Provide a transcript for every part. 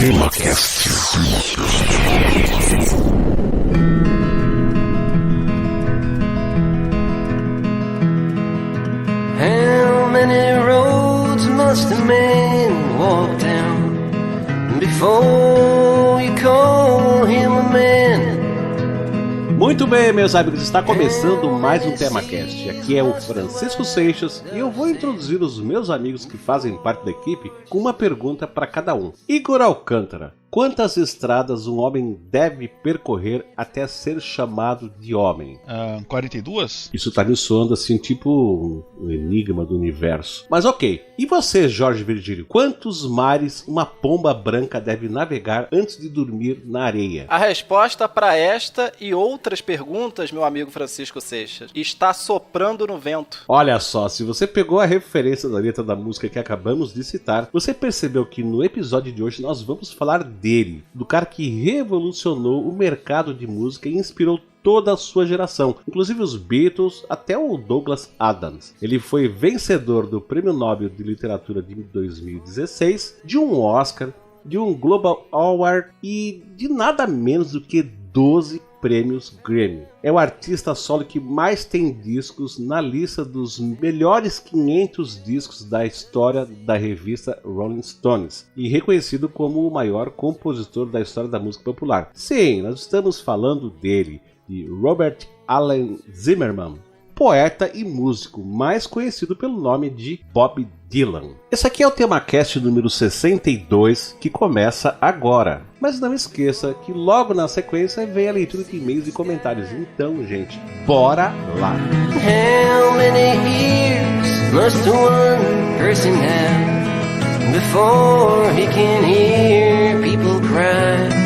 How many roads must a man walk down before you call him a man? Muito bem, meus amigos, está começando mais um TemaCast. Aqui é o Francisco Seixas e eu vou introduzir os meus amigos que fazem parte da equipe com uma pergunta para cada um. Igor Alcântara, quantas estradas um homem deve percorrer até ser chamado de homem? 42? Isso tá me soando assim, tipo um enigma do universo. Mas ok, e você, Jorge Virgílio? Quantos mares uma pomba branca deve navegar antes de dormir na areia? A resposta para esta e outras perguntas, meu amigo Francisco Seixas, está soprando no vento. Olha só, se você pegou a referência da letra da música que acabamos de citar, você percebeu que no episódio de hoje nós vamos falar dele, do cara que revolucionou o mercado de música e inspirou toda a sua geração, inclusive os Beatles, até o Douglas Adams. Ele foi vencedor do Prêmio Nobel de Literatura de 2016, de um Oscar, de um Global Award e de nada menos do que 12 prêmios Grammy. É o artista solo que mais tem discos na lista dos melhores 500 discos da história da revista Rolling Stones e reconhecido como o maior compositor da história da música popular. Sim, nós estamos falando dele, de Robert Allen Zimmerman, poeta e músico, mais conhecido pelo nome de Bob Dylan. Esse aqui é o TemaCast número 62, que começa agora. Mas não esqueça que logo na sequência vem a leitura de e-mails e comentários. Então, gente, bora lá! How many ears must one person have before he can hear people cry?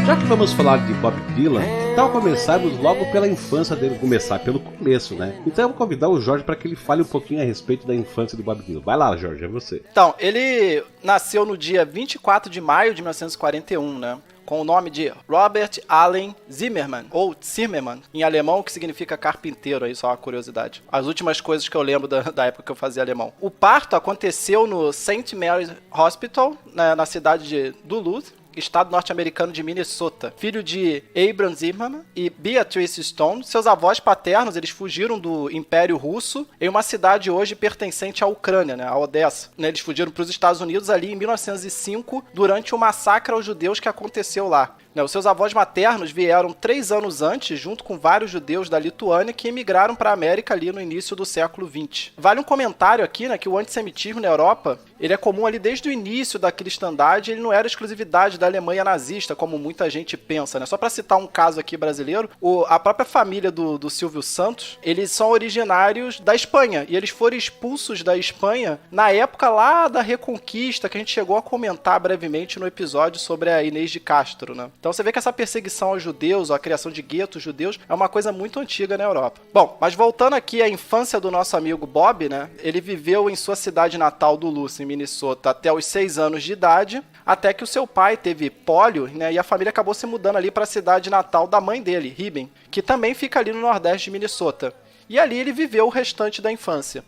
Já que vamos falar de Bob Dylan, então começarmos logo pela infância dele, começar pelo começo, né? Então eu vou convidar o Jorge para que ele fale um pouquinho a respeito da infância do Bob Dylan. Vai lá, Jorge, é você. Então, ele nasceu no dia 24 de maio de 1941, né? Com o nome de Robert Allen Zimmerman, ou Zimmermann, em alemão, que significa carpinteiro, aí só uma curiosidade. As últimas coisas que eu lembro da época que eu fazia alemão. O parto aconteceu no St. Mary's Hospital, na cidade de Duluth, estado norte-americano de Minnesota. Filho de Abram Zimmerman e Beatrice Stone, seus avós paternos, eles fugiram do Império Russo em uma cidade hoje pertencente à Ucrânia, né, a Odessa. Eles fugiram para os Estados Unidos ali em 1905, durante o massacre aos judeus que aconteceu lá. Os seus avós maternos vieram 3 anos antes, junto com vários judeus da Lituânia que emigraram para a América ali no início do século XX. Vale um comentário aqui, né, que o antissemitismo na Europa, ele é comum ali desde o início da cristandade, ele não era exclusividade da Alemanha nazista, como muita gente pensa, né? Só para citar um caso aqui brasileiro, a própria família do Silvio Santos, eles são originários da Espanha, e eles foram expulsos da Espanha na época lá da Reconquista, que a gente chegou a comentar brevemente no episódio sobre a Inês de Castro, né? Então você vê que essa perseguição aos judeus, a criação de guetos judeus, é uma coisa muito antiga na Europa. Bom, mas voltando aqui à infância do nosso amigo Bob, né? Ele viveu em sua cidade natal Duluth, em Minnesota, até os 6 anos de idade, até que o seu pai teve pólio, né? E a família acabou se mudando ali para a cidade natal da mãe dele, Ribben, que também fica ali no nordeste de Minnesota. E ali ele viveu o restante da infância.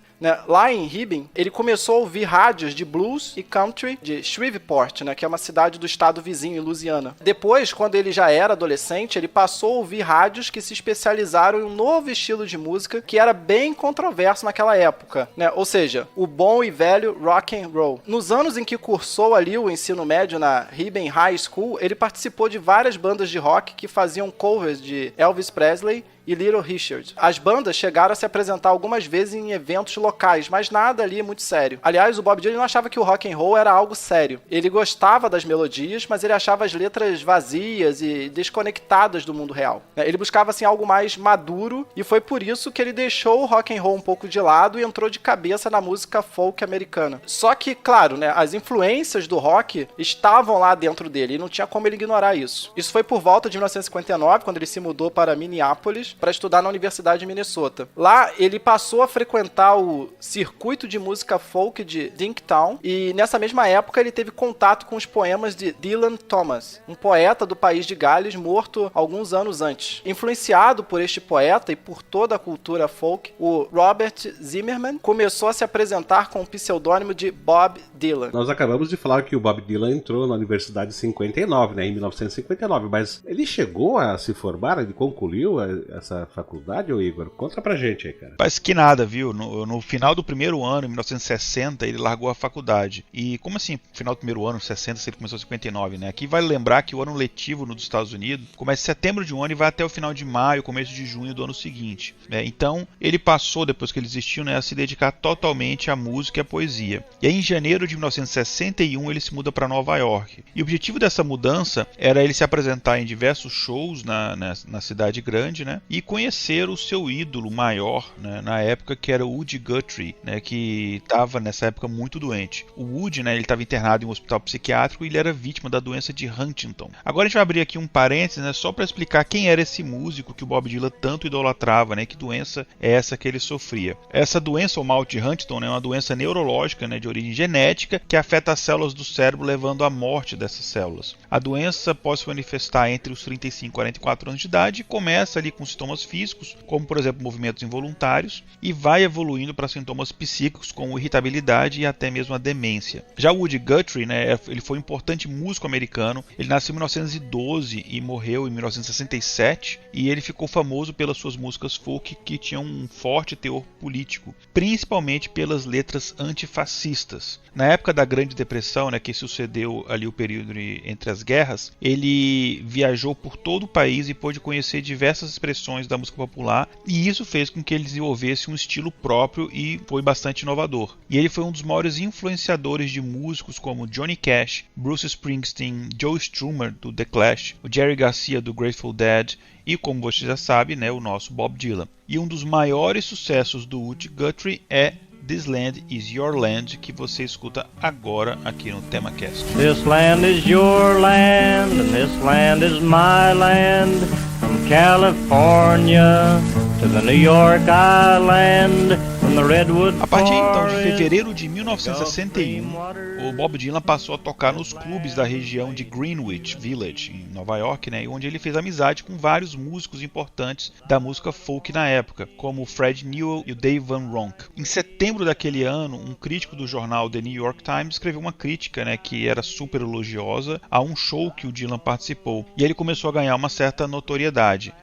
Lá em Ribben, ele começou a ouvir rádios de blues e country de Shreveport, né, que é uma cidade do estado vizinho, em Louisiana. Depois, quando ele já era adolescente, ele passou a ouvir rádios que se especializaram em um novo estilo de música que era bem controverso naquela época, né? Ou seja, o bom e velho rock and roll. Nos anos em que cursou ali o ensino médio na Ribben High School, ele participou de várias bandas de rock que faziam covers de Elvis Presley e Little Richard. As bandas chegaram a se apresentar algumas vezes em eventos locais, mas nada ali muito sério. Aliás, o Bob Dylan não achava que o rock and roll era algo sério. Ele gostava das melodias, mas ele achava as letras vazias e desconectadas do mundo real. Ele buscava assim algo mais maduro, e foi por isso que ele deixou o rock and roll um pouco de lado e entrou de cabeça na música folk americana. Só que, claro, né, as influências do rock estavam lá dentro dele, e não tinha como ele ignorar isso. Isso foi por volta de 1959, quando ele se mudou para Minneapolis, Texas para estudar na Universidade de Minnesota. Lá ele passou a frequentar o circuito de música folk de Dinktown e nessa mesma época ele teve contato com os poemas de Dylan Thomas, um poeta do país de Gales morto alguns anos antes. Influenciado por este poeta e por toda a cultura folk, o Robert Zimmerman começou a se apresentar com o pseudônimo de Bob Dylan. Nós acabamos de falar que o Bob Dylan entrou na universidade em 59, né, em 1959, mas ele chegou a se formar, ele concluiu essa faculdade, ô Igor? Conta pra gente aí, cara. Parece que nada, viu? No final do primeiro ano, em 1960, ele largou a faculdade. E como assim, final do primeiro ano, 60, se ele começou em 59, né? Aqui vale lembrar que o ano letivo nos Estados Unidos começa em setembro de um ano e vai até o final de maio, começo de junho do ano seguinte, né? Então, ele passou, depois que ele desistiu, né, a se dedicar totalmente à música e à poesia. E aí, em janeiro de 1961, ele se muda para Nova York. E o objetivo dessa mudança era ele se apresentar em diversos shows na cidade grande, né, e conhecer o seu ídolo maior, né, na época, que era o Woody Guthrie, né, que estava nessa época muito doente. O Woody, né, ele estava internado em um hospital psiquiátrico e ele era vítima da doença de Huntington. Agora a gente vai abrir aqui um parênteses, né, só para explicar quem era esse músico que o Bob Dylan tanto idolatrava, né, que doença é essa que ele sofria. Essa doença, ou mal de Huntington, né, é uma doença neurológica, né, de origem genética que afeta as células do cérebro, levando à morte dessas células. A doença pode se manifestar entre os 35 e 44 anos de idade e começa ali com sintomas físicos, como por exemplo movimentos involuntários, e vai evoluindo para sintomas psíquicos como irritabilidade e até mesmo a demência. Já o Woody Guthrie, né, ele foi um importante músico americano. Ele nasceu em 1912 e morreu em 1967, e ele ficou famoso pelas suas músicas folk que tinham um forte teor político, principalmente pelas letras antifascistas. Na época da Grande Depressão, né, que sucedeu ali o período entre as guerras, ele viajou por todo o país e pôde conhecer diversas expressões da música popular, e isso fez com que ele desenvolvesse um estilo próprio e foi bastante inovador. E ele foi um dos maiores influenciadores de músicos como Johnny Cash, Bruce Springsteen, Joe Strummer do The Clash, o Jerry Garcia do Grateful Dead e, como você já sabe, né, o nosso Bob Dylan. E um dos maiores sucessos do Woody Guthrie é This Land Is Your Land, que você escuta agora aqui no TemaCast. This land is your land, and this land is my land. From California to the New York Island, from the Redwood A partir então de Forest. fevereiro de 1961, o Bob Dylan passou a tocar nos clubes da região de Greenwich Village, em Nova York, né, onde ele fez amizade com vários músicos importantes da música folk na época, como o Fred Newell e o Dave Van Ronk. Em setembro daquele ano, um crítico do jornal The New York Times escreveu uma crítica, né, que era super elogiosa a um show que o Dylan participou, e ele começou a ganhar uma certa notoriedade.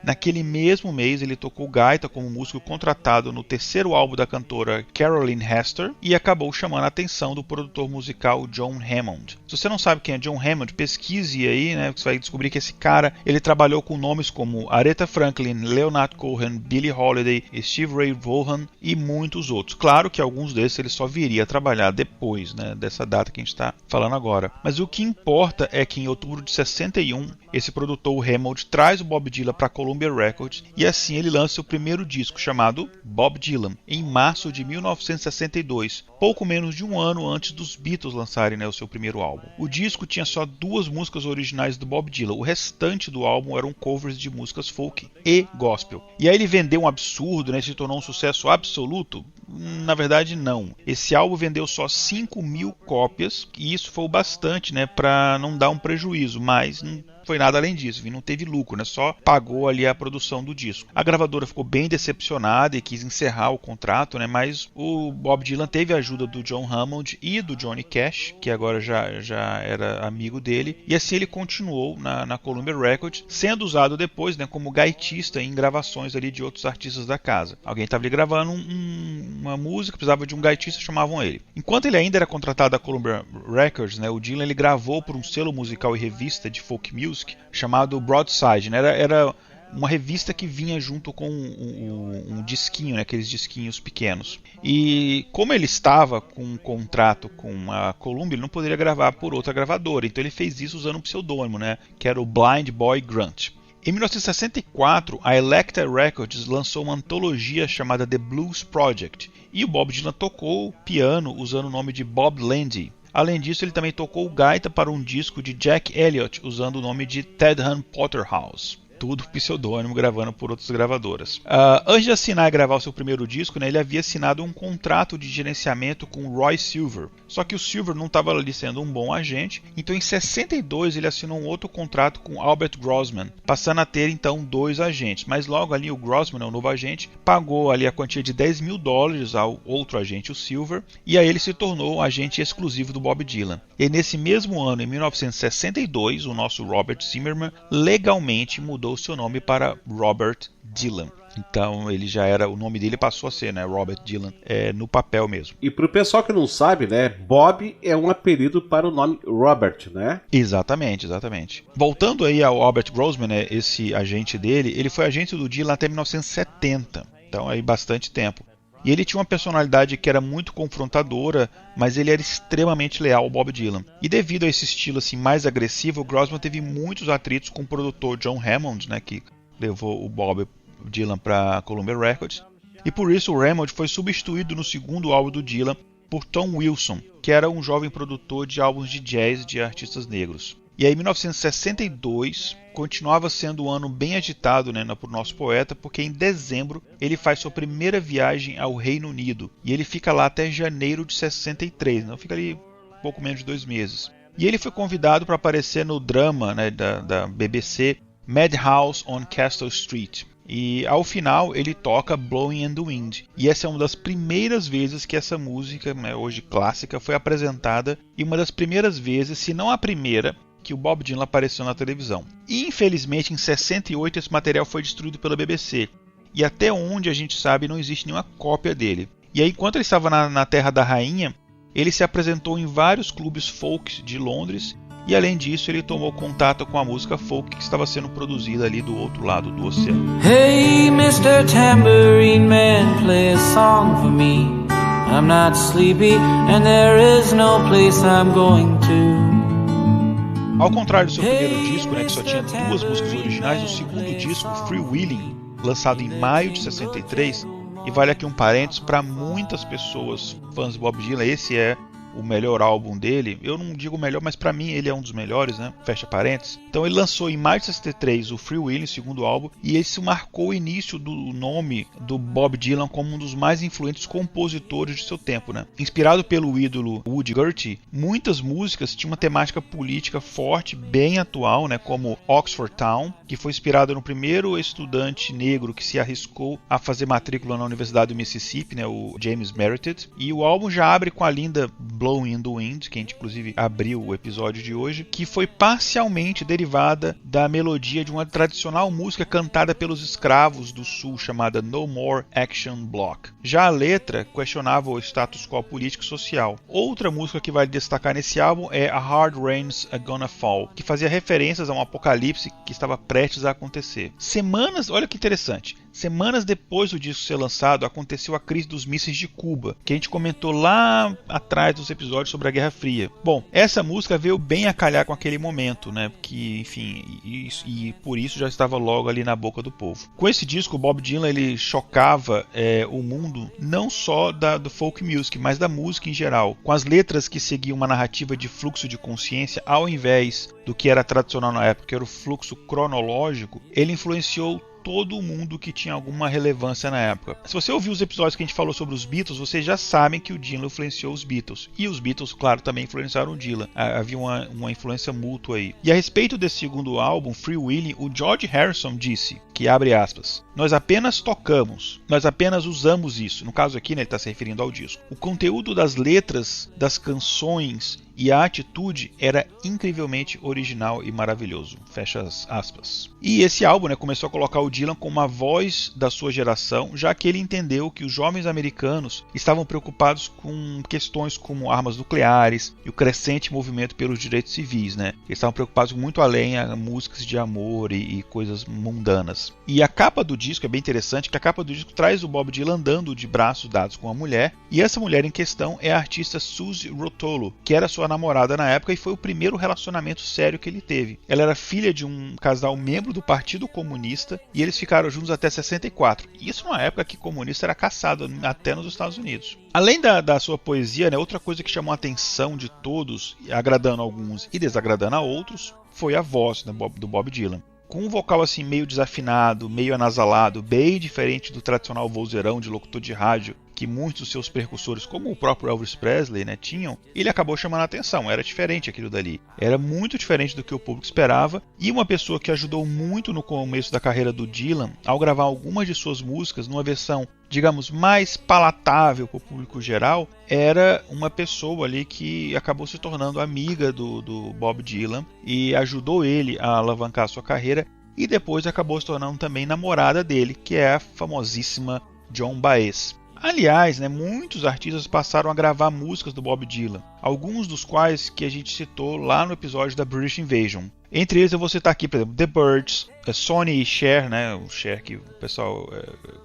Naquele mesmo mês, ele tocou gaita como músico contratado no terceiro álbum da cantora Caroline Hester e acabou chamando a atenção do produtor musical John Hammond. Se você não sabe quem é John Hammond, pesquise aí, né, você vai descobrir que esse cara, ele trabalhou com nomes como Aretha Franklin, Leonard Cohen, Billie Holiday, Stevie Ray Vaughan e muitos outros. Claro que alguns desses ele só viria a trabalhar depois, né, dessa data que a gente está falando agora. Mas o que importa é que em outubro de 61, esse produtor, o Hammond, traz o Bob Dylan para a Columbia Records e assim ele lança seu primeiro disco, chamado Bob Dylan, em março de 1962, pouco menos de um ano antes dos Beatles lançarem, né, o seu primeiro álbum. O disco tinha só 2 músicas originais do Bob Dylan, o restante do álbum eram covers de músicas folk e gospel. E aí ele vendeu um absurdo, né, se tornou um sucesso absoluto? Na verdade não. Esse álbum vendeu só 5.000 cópias e isso foi o bastante, né, para não dar um prejuízo, mas não foi nada além disso, não teve lucro, né? Só pagou ali a produção do disco. A gravadora ficou bem decepcionada e quis encerrar o contrato, né? Mas o Bob Dylan teve a ajuda do John Hammond e do Johnny Cash, que agora já era amigo dele, e assim ele continuou na Columbia Records, sendo usado depois, né, como gaitista em gravações ali de outros artistas da casa. Alguém estava ali gravando uma música, precisava de um gaitista, chamavam ele. Enquanto ele ainda era contratado da Columbia Records, né, o Dylan ele gravou por um selo musical e revista de folk music chamado Broadside, né? Era uma revista que vinha junto com um disquinho, né? Aqueles disquinhos pequenos. E como ele estava com um contrato com a Columbia, ele não poderia gravar por outra gravadora, então ele fez isso usando um pseudônimo, né? Que era o Blind Boy Grunt. Em 1964, a Elektra Records lançou uma antologia chamada The Blues Project, e o Bob Dylan tocou piano usando o nome de Bob Landy. Além disso, ele também tocou gaita para um disco de Jack Elliott, usando o nome de Tedham Potterhouse. tudo pseudônimo, gravando por outras gravadoras. Antes de assinar e gravar o seu primeiro disco, né, ele havia assinado um contrato de gerenciamento com Roy Silver. Só que o Silver não estava ali sendo um bom agente, então em 62 ele assinou um outro contrato com Albert Grossman, passando a ter então 2 agentes. Mas logo ali o Grossman, o novo agente, pagou ali a quantia de $10.000 ao outro agente, o Silver, e aí ele se tornou o agente exclusivo do Bob Dylan. E nesse mesmo ano, em 1962, o nosso Robert Zimmerman legalmente mudou seu nome para Robert Dylan. Então ele já era, o nome dele passou a ser, né, Robert Dylan, no papel mesmo. E pro pessoal que não sabe, né, Bob é um apelido para o nome Robert, né? Exatamente. Voltando aí ao Albert Grossman, né, esse agente dele, ele foi agente do Dylan até 1970, então aí bastante tempo. E ele tinha uma personalidade que era muito confrontadora, mas ele era extremamente leal ao Bob Dylan. E devido a esse estilo assim mais agressivo, o Grossman teve muitos atritos com o produtor John Hammond, né, que levou o Bob Dylan para a Columbia Records. E por isso o Hammond foi substituído no segundo álbum do Dylan por Tom Wilson, que era um jovem produtor de álbuns de jazz de artistas negros. E aí, 1962 continuava sendo um ano bem agitado, né, para o nosso poeta, porque em dezembro ele faz sua primeira viagem ao Reino Unido. E ele fica lá até janeiro de 63, então fica ali pouco menos de 2 meses. E ele foi convidado para aparecer no drama, né, da BBC Madhouse on Castle Street. E ao final ele toca Blowing in the Wind. E essa é uma das primeiras vezes que essa música, né, hoje clássica, foi apresentada. E uma das primeiras vezes, se não a primeira, que o Bob Dylan apareceu na televisão. E infelizmente em 68 esse material foi destruído pela BBC. E até onde a gente sabe não existe nenhuma cópia dele. E aí, enquanto ele estava na Terra da Rainha, ele se apresentou em vários clubes folk de Londres. E além disso, ele tomou contato com a música folk que estava sendo produzida ali do outro lado do oceano. Hey, Mr. Tambourine Man, play a song for me. I'm not sleepy and there is no place I'm going to. Ao contrário do seu primeiro disco, né, que só tinha 2 músicas originais, o segundo disco, Free Willing, lançado em maio de 63, e vale aqui um parênteses, para muitas pessoas fãs de Bob Dylan, esse é o melhor álbum dele. Eu não digo o melhor, mas para mim ele é um dos melhores, né? Fecha parênteses. Então ele lançou em maio de 63 o Free Willing, segundo álbum, e esse marcou o início do nome do Bob Dylan como um dos mais influentes compositores de seu tempo, né? Inspirado pelo ídolo Woody Guthrie, muitas músicas tinham uma temática política forte, bem atual, né? Como Oxford Town, que foi inspirado no primeiro estudante negro que se arriscou a fazer matrícula na Universidade do Mississippi, né? O James Meredith. E o álbum já abre com a linda Blowing in the Wind, que a gente inclusive abriu o episódio de hoje, que foi parcialmente derivada da melodia de uma tradicional música cantada pelos escravos do sul chamada No More Action Block. Já a letra questionava o status quo político e social. Outra música que vai destacar nesse álbum é A Hard Rain's A Gonna Fall, que fazia referências a um apocalipse que estava prestes a acontecer. Olha que interessante, semanas depois do disco ser lançado, aconteceu a crise dos mísseis de Cuba, que a gente comentou lá atrás dos episódios sobre a Guerra Fria. Bom, essa música veio bem a calhar com aquele momento, né? Que, enfim, e por isso já estava logo ali na boca do povo. Com esse disco, o Bob Dylan ele chocava o mundo não só do folk music, mas da música em geral, com as letras que seguiam uma narrativa de fluxo de consciência ao invés do que era tradicional na época, que era o fluxo cronológico. Ele influenciou todo mundo que tinha alguma relevância na época. Se você ouviu os episódios que a gente falou sobre os Beatles, vocês já sabem que o Dylan influenciou os Beatles. E os Beatles, claro, também influenciaram o Dylan. Havia uma influência mútua aí. E a respeito desse segundo álbum, Free Willing, o George Harrison disse, que abre aspas, nós apenas tocamos, nós apenas usamos isso. No caso aqui, né, ele está se referindo ao disco. O conteúdo das letras, das canções e a atitude era incrivelmente original e maravilhoso. Fecha aspas. E esse álbum, né, começou a colocar o Dylan como uma voz da sua geração, já que ele entendeu que os jovens americanos estavam preocupados com questões como armas nucleares e o crescente movimento pelos direitos civis, né? Eles estavam preocupados muito além a músicas de amor e coisas mundanas. E a capa do disco é bem interessante, que a capa do disco traz o Bob Dylan andando de braços dados com uma mulher, e essa mulher em questão é a artista Susie Rotolo, que era sua namorada na época e foi o primeiro relacionamento sério que ele teve. Ela era filha de um casal membro do Partido Comunista e eles ficaram juntos até 64. Isso numa época que comunista era caçado até nos Estados Unidos. Além da sua poesia, né, outra coisa que chamou a atenção de todos, agradando a alguns e desagradando a outros, foi a voz, né, do Bob Dylan. com um vocal assim meio desafinado, meio anasalado, bem diferente do tradicional vozeirão de locutor de rádio que muitos dos seus percussores, como o próprio Elvis Presley, né, tinham, ele acabou chamando a atenção. Era diferente aquilo dali. Era muito diferente do que o público esperava. E uma pessoa que ajudou muito no começo da carreira do Dylan, ao gravar algumas de suas músicas numa versão, digamos, mais palatável para o público geral, era uma pessoa ali que acabou se tornando amiga do Bob Dylan e ajudou ele a alavancar a sua carreira, e depois acabou se tornando também namorada dele, que é a famosíssima Joan Baez. Aliás, né, muitos artistas passaram a gravar músicas do Bob Dylan, alguns dos quais que a gente citou lá no episódio da British Invasion. Entre eles eu vou citar aqui, por exemplo, The Byrds, Sonny e Cher, né, o Cher que o pessoal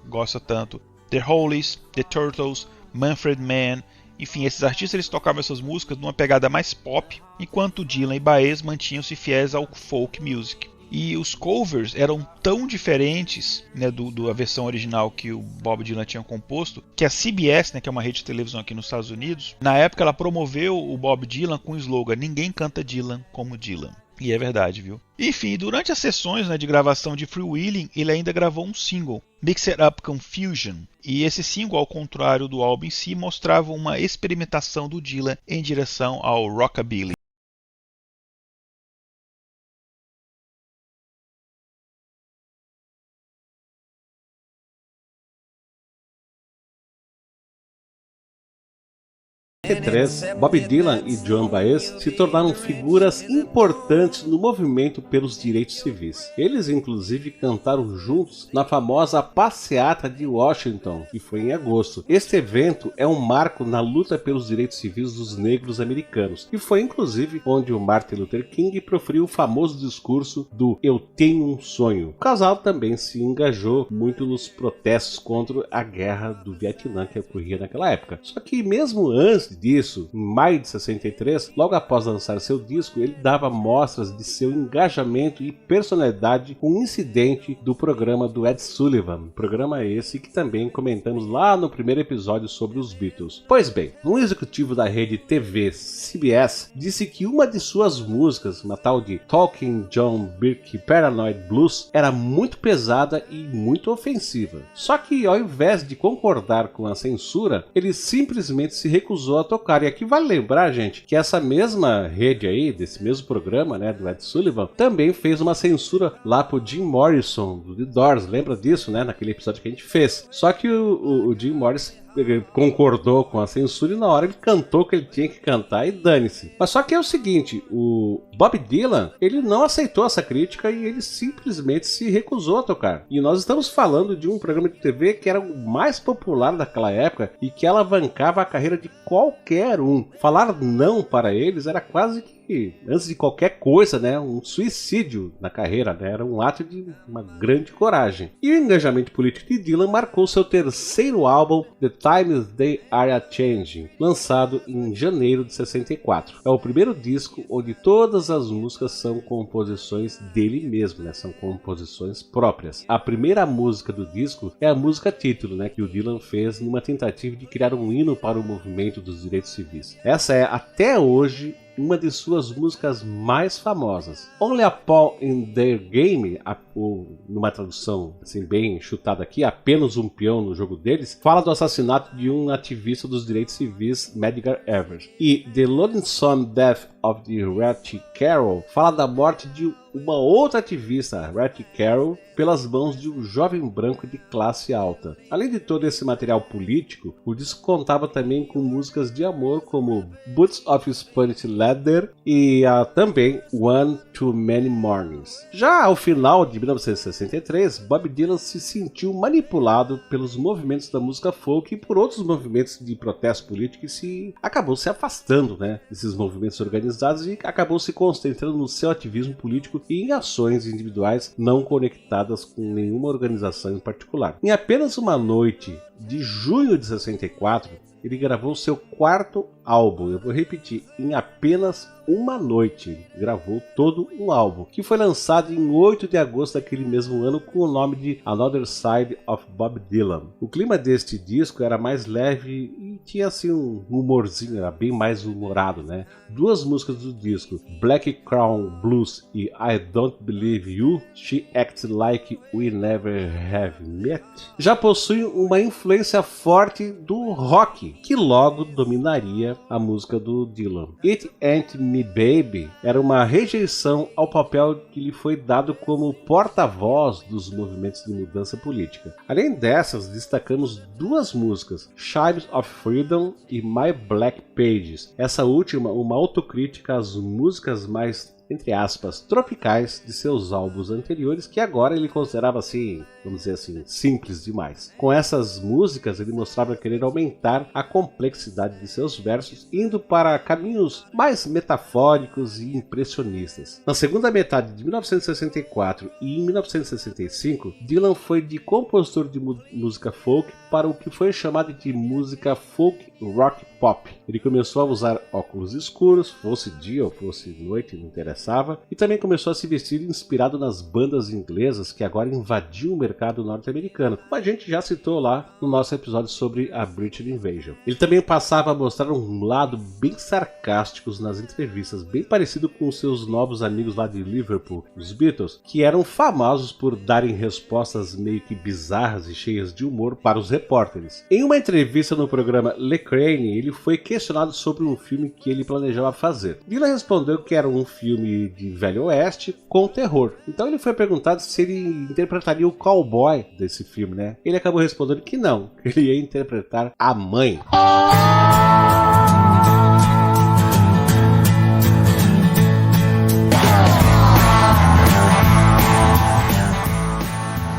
gosta tanto, The Hollies, The Turtles, Manfred Mann. Enfim, esses artistas eles tocavam essas músicas numa pegada mais pop, enquanto Dylan e Baez mantinham-se fiéis ao folk music. E os covers eram tão diferentes, né, da versão original que o Bob Dylan tinha composto, que a CBS, né, que é uma rede de televisão aqui nos Estados Unidos, na época ela promoveu o Bob Dylan com o slogan "Ninguém canta Dylan como Dylan". E é verdade, viu? Enfim, durante as sessões, né, de gravação de Freewheeling, ele ainda gravou um single, Mixed Up Confusion. E esse single, ao contrário do álbum em si, mostrava uma experimentação do Dylan em direção ao rockabilly. Em 1973, Bob Dylan e Joan Baez se tornaram figuras importantes no movimento pelos direitos civis. Eles inclusive cantaram juntos na famosa Passeata de Washington, que foi em agosto. Este evento é um marco na luta pelos direitos civis dos negros americanos, e foi inclusive onde o Martin Luther King proferiu o famoso discurso do "Eu tenho um sonho". O casal também se engajou muito nos protestos contra a guerra do Vietnã que ocorria naquela época. Só que mesmo antes disso, em maio de 63, logo após lançar seu disco, ele dava mostras de seu engajamento e personalidade com um incidente do programa do Ed Sullivan, programa esse que também comentamos lá no primeiro episódio sobre os Beatles. Pois bem, um executivo da rede TV CBS disse que uma de suas músicas, uma tal de Talking John Burke Paranoid Blues, era muito pesada e muito ofensiva. Só que ao invés de concordar com a censura, ele simplesmente se recusou a tocar. E aqui vale lembrar, gente, que essa mesma rede aí, desse mesmo programa, né, do Ed Sullivan, também fez uma censura lá pro Jim Morrison, do The Doors. Lembra disso, né, naquele episódio que a gente fez. Só que o Jim Morrison concordou com a censura e na hora ele cantou o que ele tinha que cantar e dane-se. Mas só que é o seguinte, o Bob Dylan, ele não aceitou essa crítica e ele simplesmente se recusou a tocar. E nós estamos falando de um programa de TV que era o mais popular daquela época e que alavancava a carreira de qualquer um. Falar não para eles era quase que, antes de qualquer coisa, né, um suicídio na carreira, né, era um ato de uma grande coragem. E o engajamento político de Dylan marcou seu terceiro álbum, The Times They Are A-Changing, lançado em janeiro de 64. É o primeiro disco onde todas as músicas são composições dele mesmo, né, são composições próprias. A primeira música do disco é a música título, né, que o Dylan fez numa tentativa de criar um hino para o movimento dos direitos civis. Essa é, até hoje, uma de suas músicas mais famosas. Only a Pawn in Their Game, numa tradução assim, bem chutada aqui, apenas um peão no jogo deles, fala do assassinato de um ativista dos direitos civis, Medgar Evers. E The Lonesome Death of the Ratty Carroll fala da morte de uma outra ativista, Ratty Carroll, pelas mãos de um jovem branco de classe alta. Além de todo esse material político, o disco contava também com músicas de amor como Boots of Spanish Leather e também One Too Many Mornings. Já ao final de 1963, Bob Dylan se sentiu manipulado pelos movimentos da música folk e por outros movimentos de protesto político e acabou se afastando, né, desses movimentos organizados e acabou se concentrando no seu ativismo político e em ações individuais não conectadas com nenhuma organização em particular. Em apenas uma noite de junho de 64, ele gravou seu quarto álbum. Eu vou repetir, em apenas uma noite. Ele gravou todo um álbum, que foi lançado em 8 de agosto daquele mesmo ano com o nome de Another Side of Bob Dylan. O clima deste disco era mais leve e tinha assim um humorzinho, era bem mais humorado, né? Duas músicas do disco, Black Crown Blues e I Don't Believe You, She Acts Like We Never Have Met, já possuem uma influência forte do rock, que logo dominaria a música do Dylan. It Ain't Me Baby era uma rejeição ao papel que lhe foi dado como porta-voz dos movimentos de mudança política. Além dessas, destacamos duas músicas, Chimes of Freedom e My Black Pages. Essa última, uma autocrítica às músicas mais, entre aspas, tropicais de seus álbuns anteriores, que agora ele considerava assim, vamos dizer assim, simples demais. Com essas músicas ele mostrava querer aumentar a complexidade de seus versos, indo para caminhos mais metafóricos e impressionistas. Na segunda metade de 1964 e em 1965, Dylan foi de compositor de música folk para o que foi chamado de música folk rock pop. Ele começou a usar óculos escuros, fosse dia ou fosse noite, não interessava, e também começou a se vestir inspirado nas bandas inglesas que agora invadiam o mercado norte-americano, como a gente já citou lá no nosso episódio sobre a British Invasion. Ele também passava a mostrar um lado bem sarcástico nas entrevistas, bem parecido com os seus novos amigos lá de Liverpool, os Beatles, que eram famosos por darem respostas meio que bizarras e cheias de humor para os repórteres. Em uma entrevista no programa Le Crane, ele foi questionado sobre um filme que ele planejava fazer. Dylan respondeu que era um filme de Velho Oeste com terror. Então ele foi perguntado se ele interpretaria o cowboy desse filme, né? Ele acabou respondendo que não, que ele ia interpretar a mãe.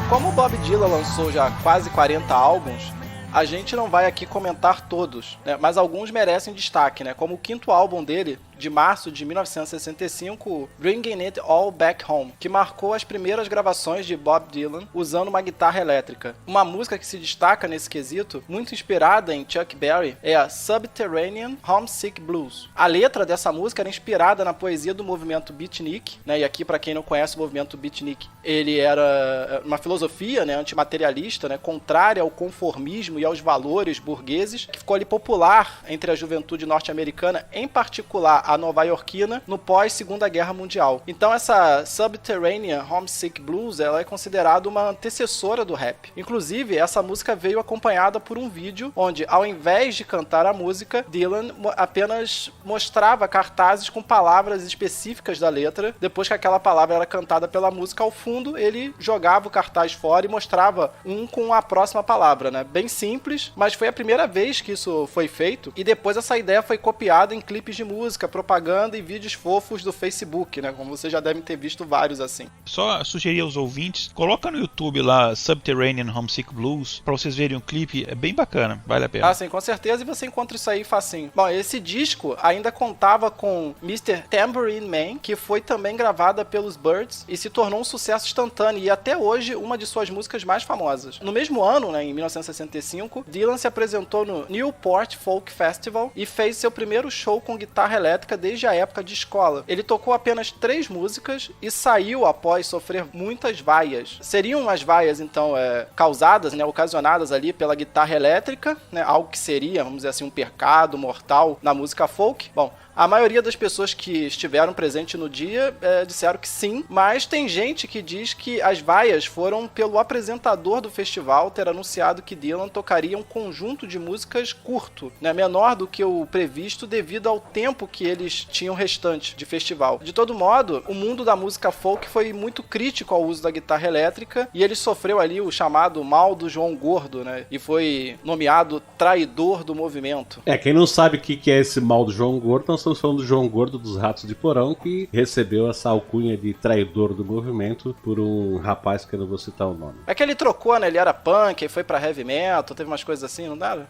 Como o Bob Dylan lançou já quase 40 álbuns, a gente não vai aqui comentar todos, né? Mas alguns merecem destaque, né? Como o quinto álbum dele, de março de 1965, Bringing It All Back Home, que marcou as primeiras gravações de Bob Dylan usando uma guitarra elétrica. Uma música que se destaca nesse quesito, muito inspirada em Chuck Berry, é a Subterranean Homesick Blues. A letra dessa música era inspirada na poesia do movimento beatnik, né? E aqui, para quem não conhece o movimento beatnik, ele era uma filosofia, né, antimaterialista, né, contrária ao conformismo e aos valores burgueses, que ficou ali popular entre a juventude norte-americana, em particular a nova-iorquina, no pós-Segunda Guerra Mundial. Então essa Subterranean Homesick Blues, ela é considerada uma antecessora do rap. Inclusive, essa música veio acompanhada por um vídeo onde, ao invés de cantar a música, Dylan apenas mostrava cartazes com palavras específicas da letra. Depois que aquela palavra era cantada pela música, ao fundo, ele jogava o cartaz fora e mostrava um com a próxima palavra, né? Bem simples, mas foi a primeira vez que isso foi feito, e depois essa ideia foi copiada em clipes de música, propaganda e vídeos fofos do Facebook, né? Como vocês já devem ter visto vários assim. Só sugerir aos ouvintes, coloca no YouTube lá Subterranean Homesick Blues, pra vocês verem o clipe, é bem bacana, vale a pena. Ah, sim, com certeza, e você encontra isso aí facinho. Bom, esse disco ainda contava com Mr. Tambourine Man, que foi também gravada pelos Byrds e se tornou um sucesso instantâneo e até hoje uma de suas músicas mais famosas. No mesmo ano, né, em 1965, Dylan se apresentou no Newport Folk Festival e fez seu primeiro show com guitarra elétrica desde a época de escola. Ele tocou apenas 3 músicas e saiu após sofrer muitas vaias. Seriam as vaias, então, causadas, né, ocasionadas ali pela guitarra elétrica, né, algo que seria, vamos dizer assim, um pecado mortal na música folk? Bom, a maioria das pessoas que estiveram presentes no dia disseram que sim, mas tem gente que diz que as vaias foram pelo apresentador do festival ter anunciado que Dylan tocaria um conjunto de músicas curto, né, menor do que o previsto devido ao tempo que eles tinham restante de festival. De todo modo, o mundo da música folk foi muito crítico ao uso da guitarra elétrica e ele sofreu ali o chamado mal do João Gordo, né, e foi nomeado traidor do movimento. Quem não sabe o que é esse mal do João Gordo, nós estamos falando do João Gordo dos Ratos de Porão, que recebeu essa alcunha de traidor do movimento por um rapaz que eu não vou citar o nome. É que ele trocou, né? Ele era punk, aí foi pra heavy metal, teve umas coisas assim, não dá?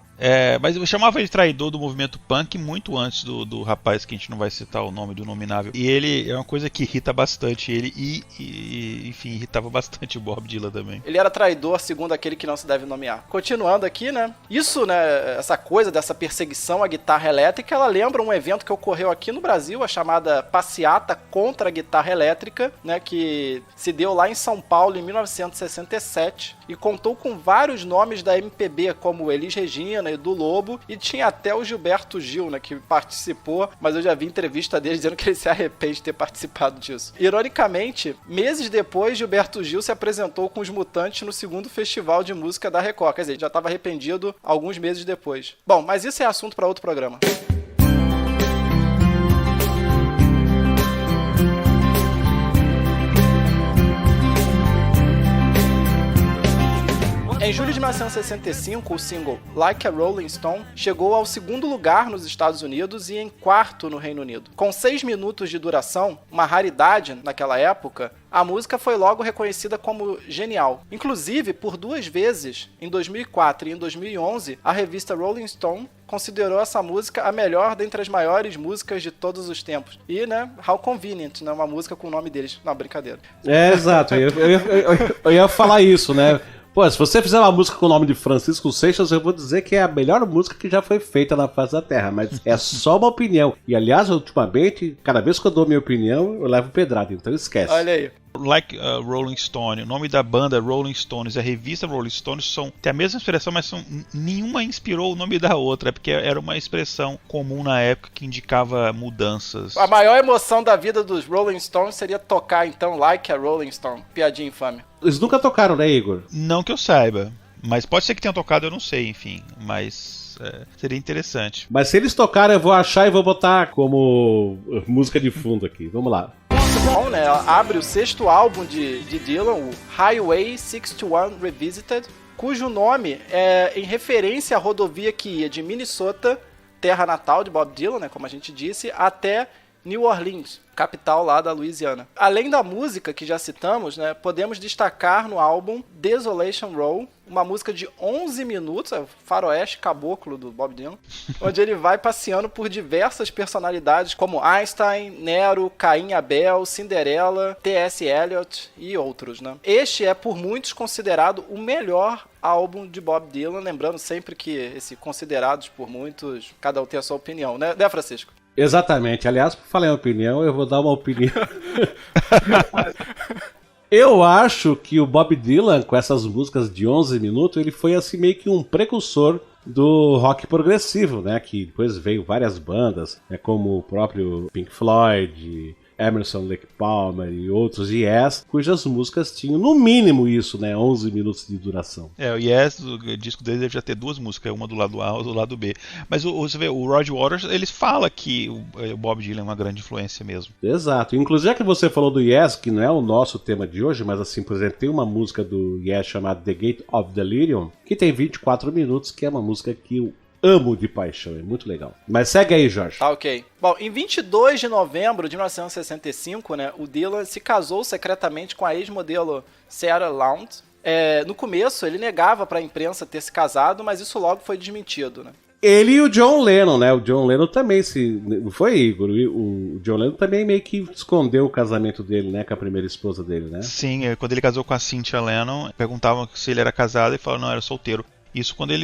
Mas eu chamava ele de traidor do movimento punk muito antes do rapaz que a gente não vai citar o nome do nominável. E ele é uma coisa que irrita bastante ele enfim, irritava bastante o Bob Dylan também. Ele era traidor, segundo aquele que não se deve nomear. Continuando aqui, né? Isso, né? Essa coisa dessa perseguição à guitarra elétrica, ela lembra um evento que ocorreu aqui no Brasil, a chamada Passeata contra a Guitarra Elétrica, né? Que se deu lá em São Paulo em 1967 e contou com vários nomes da MPB, como Elis Regina e do Lobo, e tinha até o Gilberto Gil, né? Que participou, mas eu já vi entrevista dele dizendo que ele se arrepende de ter participado disso. Ironicamente, meses depois, Gilberto Gil se apresentou com os Mutantes no segundo Festival de Música da Record. Quer dizer, já estava arrependido alguns meses depois. Bom, mas isso é assunto para outro programa. Em julho de 1965, o single Like a Rolling Stone chegou ao segundo lugar nos Estados Unidos e em quarto no Reino Unido. Com 6 minutos de duração, uma raridade naquela época, a música foi logo reconhecida como genial. Inclusive, por 2 vezes, em 2004 e em 2011, a revista Rolling Stone considerou essa música a melhor dentre as maiores músicas de todos os tempos. E, né, how convenient, né, uma música com o nome deles. Não, brincadeira. Exato, eu ia falar isso, né? Pô, se você fizer uma música com o nome de Francisco Seixas, eu vou dizer que é a melhor música que já foi feita na face da Terra, mas é só uma opinião. E, aliás, ultimamente, cada vez que eu dou minha opinião, eu levo pedrada, então esquece. Olha aí. Like Rolling Stone, o nome da banda Rolling Stones, a revista Rolling Stones tem a mesma expressão, mas nenhuma inspirou o nome da outra, porque era uma expressão comum na época que indicava mudanças. A maior emoção da vida dos Rolling Stones seria tocar, então, Like a Rolling Stone. Piadinha infame. Eles nunca tocaram, né, Igor? Não que eu saiba, mas pode ser que tenham tocado, eu não sei, enfim, mas seria interessante. Mas se eles tocarem, eu vou achar e vou botar como música de fundo aqui. Vamos lá. Bom, né, abre o 6º álbum de Dylan, o Highway 61 Revisited, cujo nome é em referência à rodovia que ia de Minnesota, terra natal de Bob Dylan, né, como a gente disse, até New Orleans, capital lá da Louisiana. Além da música que já citamos, né, podemos destacar no álbum Desolation Row, uma música de 11 minutos, é o faroeste caboclo do Bob Dylan, onde ele vai passeando por diversas personalidades como Einstein, Nero, Caim e Abel, Cinderela, T.S. Eliot e outros, né? Este é por muitos considerado o melhor álbum de Bob Dylan, lembrando sempre que esse considerados por muitos, cada um tem a sua opinião, né, Francisco? Exatamente. Aliás, por falar em opinião, eu vou dar uma opinião. Eu acho que o Bob Dylan, com essas músicas de 11 minutos, ele foi assim meio que um precursor do rock progressivo, né? Que depois veio várias bandas, né, como o próprio Pink Floyd, Emerson, Lake Palmer e outros Yes, cujas músicas tinham no mínimo isso, né, 11 minutos de duração. O Yes, o disco dele deve já ter 2 músicas, uma do lado A e do lado B. Mas você vê, o Roger Waters, ele fala que o Bob Dylan é uma grande influência mesmo. Exato. Inclusive, já que você falou do Yes, que não é o nosso tema de hoje, mas assim, por exemplo, tem uma música do Yes chamada The Gate of Delirium, que tem 24 minutos, que é uma música que eu amo de paixão, é muito legal. Mas segue aí, Jorge. Tá, ok. Bom, em 22 de novembro de 1965, né, o Dylan se casou secretamente com a ex-modelo Sarah Laund. No começo, ele negava para a imprensa ter se casado, mas isso logo foi desmentido, né? Ele e o John Lennon, né? O John Lennon também não foi, Igor? O John Lennon também meio que escondeu o casamento dele, né? Com a primeira esposa dele, né? Sim, quando ele casou com a Cynthia Lennon, perguntavam se ele era casado e falou não, era solteiro. Isso quando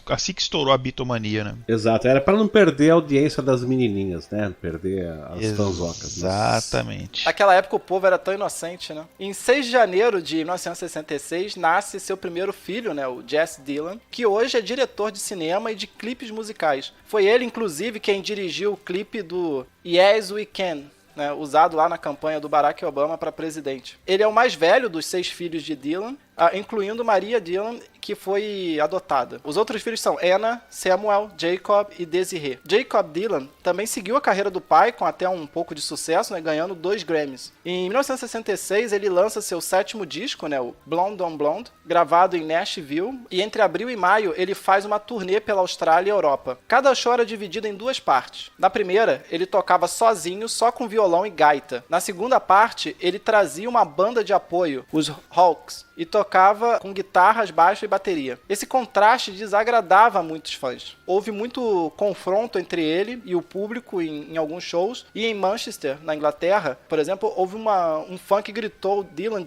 assim que estourou a bitomania, né? Exato, era pra não perder a audiência das menininhas, né? Perder as fanzocas. Exatamente. Naquela época o povo era tão inocente, né? Em 6 de janeiro de 1966, nasce seu primeiro filho, né? O Jesse Dylan, que hoje é diretor de cinema e de clipes musicais. Foi ele, inclusive, quem dirigiu o clipe do Yes We Can, né, usado lá na campanha do Barack Obama para presidente. Ele é o mais velho dos 6 filhos de Dylan incluindo Maria Dillon, que foi adotada. Os outros filhos são Anna, Samuel, Jacob e Desiree. Jacob Dylan também seguiu a carreira do pai com até um pouco de sucesso, né, ganhando 2 Grammys. Em 1966, ele lança seu 7º disco, né, o Blonde on Blonde, gravado em Nashville, e entre abril e maio ele faz uma turnê pela Austrália e Europa. Cada show era dividido em 2 partes. Na primeira, ele tocava sozinho, só com violão e gaita. Na segunda parte, ele trazia uma banda de apoio, os Hawks, e tocava com guitarras, baixo e bateria. Esse contraste desagradava a muitos fãs. Houve muito confronto entre ele e o público em alguns shows, e em Manchester, na Inglaterra, por exemplo, houve um fã que gritou Dylan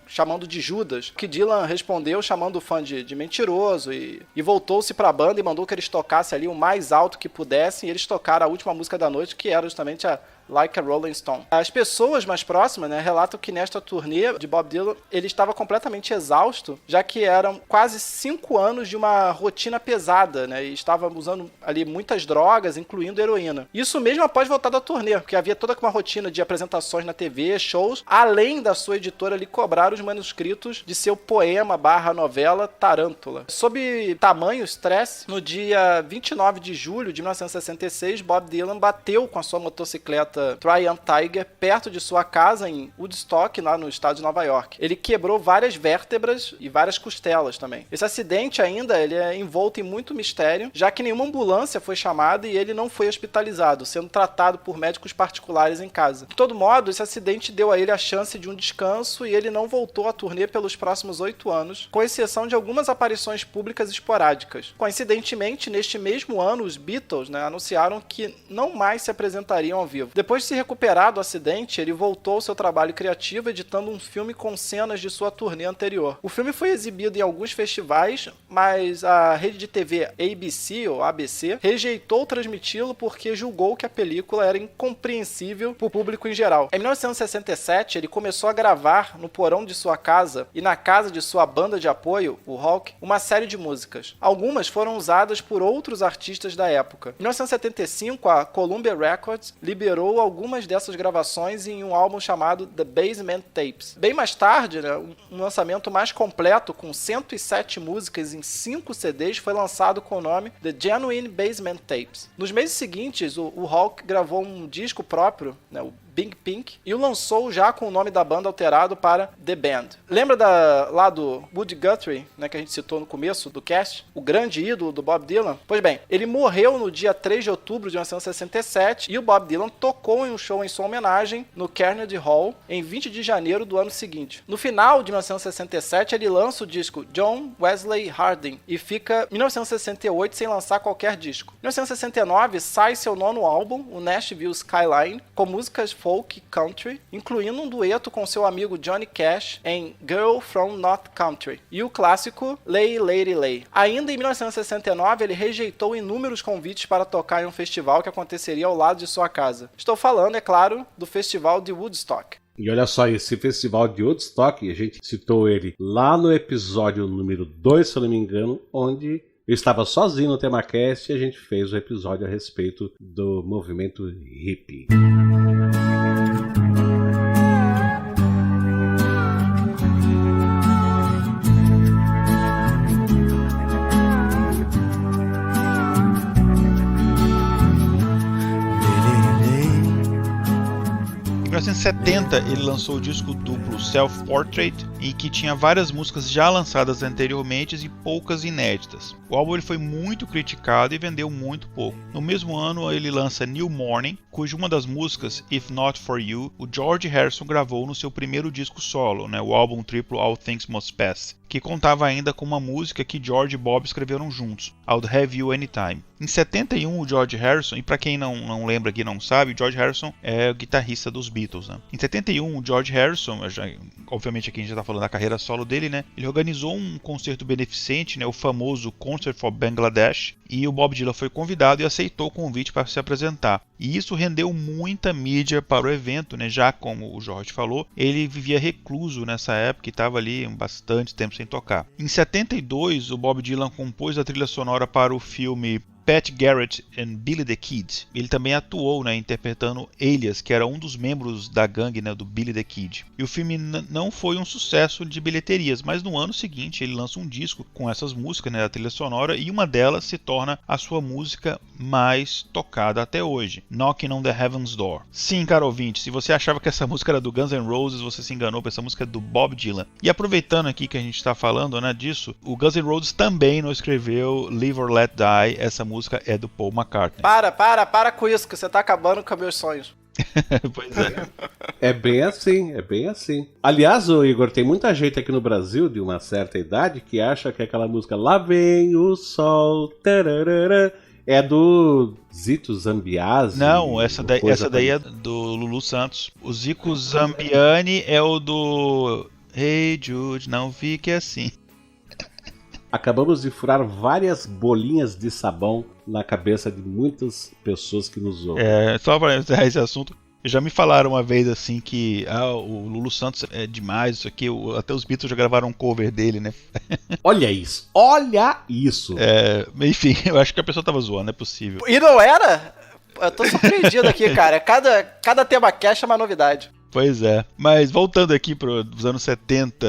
chamando de Judas, que Dylan respondeu chamando o fã de mentiroso, e voltou-se para a banda e mandou que eles tocassem ali o mais alto que pudessem, e eles tocaram a última música da noite, que era justamente a Like a Rolling Stone. As pessoas mais próximas, né, relatam que nesta turnê de Bob Dylan, ele estava completamente exausto, já que eram quase 5 anos de uma rotina pesada, né, e estava usando ali muitas drogas, incluindo heroína. Isso mesmo após voltar da turnê, porque havia toda uma rotina de apresentações na TV, shows, além da sua editora lhe cobrar os manuscritos de seu poema/novela Tarântula. Sob tamanho estresse, no dia 29 de julho de 1966, Bob Dylan bateu com a sua motocicleta Triumph Tiger perto de sua casa em Woodstock, lá no estado de Nova York. Ele quebrou várias vértebras e várias costelas também. Esse acidente ainda ele é envolto em muito mistério, já que nenhuma ambulância foi chamada e ele não foi hospitalizado, sendo tratado por médicos particulares em casa. De todo modo, esse acidente deu a ele a chance de um descanso e ele não voltou à turnê pelos próximos 8 anos, com exceção de algumas aparições públicas esporádicas. Coincidentemente, neste mesmo ano, os Beatles, né, anunciaram que não mais se apresentariam ao vivo. Depois de se recuperar do acidente, ele voltou ao seu trabalho criativo editando um filme com cenas de sua turnê anterior. O filme foi exibido em alguns festivais, mas a rede de TV ABC ou ABC rejeitou transmiti-lo porque julgou que a película era incompreensível para o público em geral. Em 1967, ele começou a gravar no porão de sua casa e na casa de sua banda de apoio, o Hawk, uma série de músicas. Algumas foram usadas por outros artistas da época. Em 1975, a Columbia Records liberou algumas dessas gravações em um álbum chamado The Basement Tapes. Bem mais tarde, né, um lançamento mais completo, com 107 músicas em 5 CDs, foi lançado com o nome The Genuine Basement Tapes. Nos meses seguintes, o Hawk gravou um disco próprio, né, o Big Pink, e o lançou já com o nome da banda alterado para The Band. Lembra lá do Woody Guthrie, né, que a gente citou no começo do cast? O grande ídolo do Bob Dylan? Pois bem, ele morreu no dia 3 de outubro de 1967 e o Bob Dylan tocou em um show em sua homenagem no Carnegie Hall em 20 de janeiro do ano seguinte. No final de 1967, ele lança o disco John Wesley Harding e fica 1968 sem lançar qualquer disco. Em 1969, sai seu 9º álbum, o Nashville Skyline, com músicas folk country, incluindo um dueto com seu amigo Johnny Cash em Girl from North Country e o clássico Lay Lady Lay. Ainda em 1969, ele rejeitou inúmeros convites para tocar em um festival que aconteceria ao lado de sua casa. Estou falando, é claro, do Festival de Woodstock. E olha só, esse festival de Woodstock, a gente citou ele lá no episódio número 2, se eu não me engano, onde eu estava sozinho no TemaCast e a gente fez o episódio a respeito do movimento hippie. Em 1970, ele lançou o disco duplo Self Portrait, em que tinha várias músicas já lançadas anteriormente e poucas inéditas. O álbum ele foi muito criticado e vendeu muito pouco. No mesmo ano, ele lança New Morning, cuja uma das músicas, If Not For You, o George Harrison gravou no seu primeiro disco solo, né, o álbum triplo All Things Must Pass, que contava ainda com uma música que George e Bob escreveram juntos, I'd Have You Anytime. Em 71, o George Harrison, e para quem não lembra aqui não sabe, o George Harrison é o guitarrista dos Beatles, né? Em 71, o George Harrison, obviamente aqui a gente já está falando da carreira solo dele, né? Ele organizou um concerto beneficente, né? O famoso Concert for Bangladesh, e o Bob Dylan foi convidado e aceitou o convite para se apresentar. E isso rendeu muita mídia para o evento, né? Já como o Jorge falou, ele vivia recluso nessa época e estava ali bastante tempo sem tocar. Em 72, o Bob Dylan compôs a trilha sonora para o filme Pat Garrett em Billy the Kid. Ele também atuou, né, interpretando Alias, que era um dos membros da gangue, né, do Billy the Kid. E o filme não foi um sucesso de bilheterias, mas no ano seguinte ele lança um disco com essas músicas, né, da trilha sonora, e uma delas se torna a sua música mais tocada até hoje, Knocking on the Heaven's Door. Sim, caro ouvinte, se você achava que essa música era do Guns N' Roses, você se enganou, essa música é do Bob Dylan. E aproveitando aqui que a gente está falando, né, disso, o Guns N' Roses também não escreveu Live or Let Die, essa música é do Paul McCartney. Para com isso, que você tá acabando com meus sonhos. Pois é. É bem assim, é bem assim. Aliás, ô Igor, tem muita gente aqui no Brasil de uma certa idade que acha que aquela música Lá Vem o Sol tararara, é do Zito Zambiasi. Não, essa daí é do Lulu Santos. O Zico Zambiani é o do Hey Jude, não fique assim. Acabamos de furar várias bolinhas de sabão na cabeça de muitas pessoas que nos ouvem. Só para encerrar esse assunto, já me falaram uma vez assim que o Lulu Santos é demais, isso aqui, até os Beatles já gravaram um cover dele, né? Olha isso, olha isso! Enfim, eu acho que a pessoa tava zoando, não é possível. E não era? Eu tô surpreendido aqui, cara. Cada tema cast é uma novidade. Pois é, mas voltando aqui para os anos 70,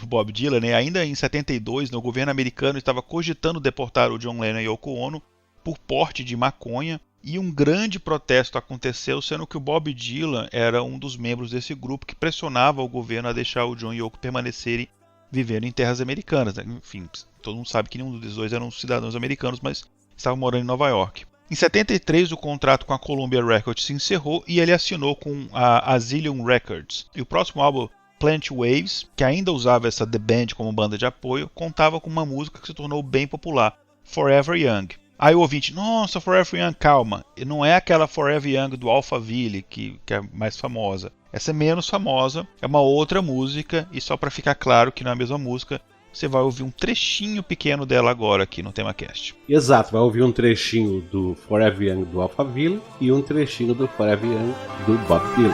o Bob Dylan, né, ainda em 72, né, o governo americano estava cogitando deportar o John Lennon e Yoko Ono por porte de maconha, e um grande protesto aconteceu, sendo que o Bob Dylan era um dos membros desse grupo que pressionava o governo a deixar o John e Yoko permanecerem vivendo em terras americanas, né? Enfim, todo mundo sabe que nenhum dos dois eram cidadãos americanos, mas estavam morando em Nova York. Em 73, o contrato com a Columbia Records se encerrou e ele assinou com a Zillion Records. E o próximo álbum, Plant Waves, que ainda usava essa The Band como banda de apoio, contava com uma música que se tornou bem popular, Forever Young. Aí o ouvinte, nossa, Forever Young, calma, não é aquela Forever Young do Alphaville, que é mais famosa. Essa é menos famosa, é uma outra música, e só para ficar claro que não é a mesma música, você vai ouvir um trechinho pequeno dela agora aqui no TemaCast. Exato, vai ouvir um trechinho do Forever Young do Alphaville e um trechinho do Forever Young do Bob Dylan.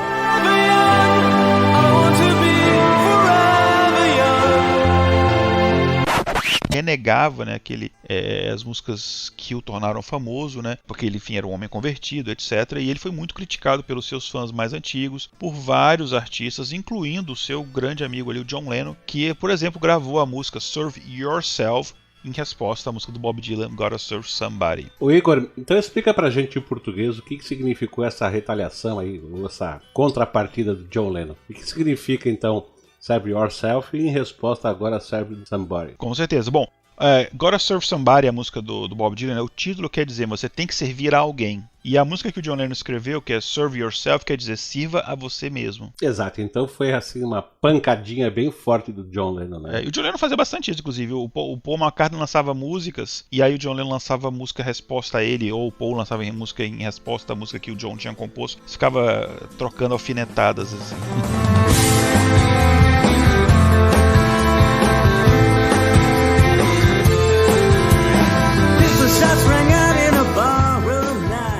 Renegava, né, as músicas que o tornaram famoso, né, porque ele, enfim, era um homem convertido, etc. E ele foi muito criticado pelos seus fãs mais antigos, por vários artistas, incluindo o seu grande amigo ali, o John Lennon, que, por exemplo, gravou a música Serve Yourself em resposta à música do Bob Dylan, Gotta Serve Somebody. Ô Igor, então explica pra gente em português o que significou essa retaliação aí, ou essa contrapartida do John Lennon. O que significa, então, Serve Yourself em resposta agora Serve Somebody? Com certeza. Bom, Gotta Serve Somebody, a música do Bob Dylan, o título quer dizer você tem que servir a alguém. E a música que o John Lennon escreveu, que é Serve Yourself, quer dizer sirva a você mesmo. Exato, então foi assim uma pancadinha bem forte do John Lennon, né? E o John Lennon fazia bastante isso, inclusive. O Paul McCartney lançava músicas, e aí o John Lennon lançava música resposta a ele, ou o Paul lançava música em resposta à música que o John tinha composto. Ficava trocando alfinetadas, assim.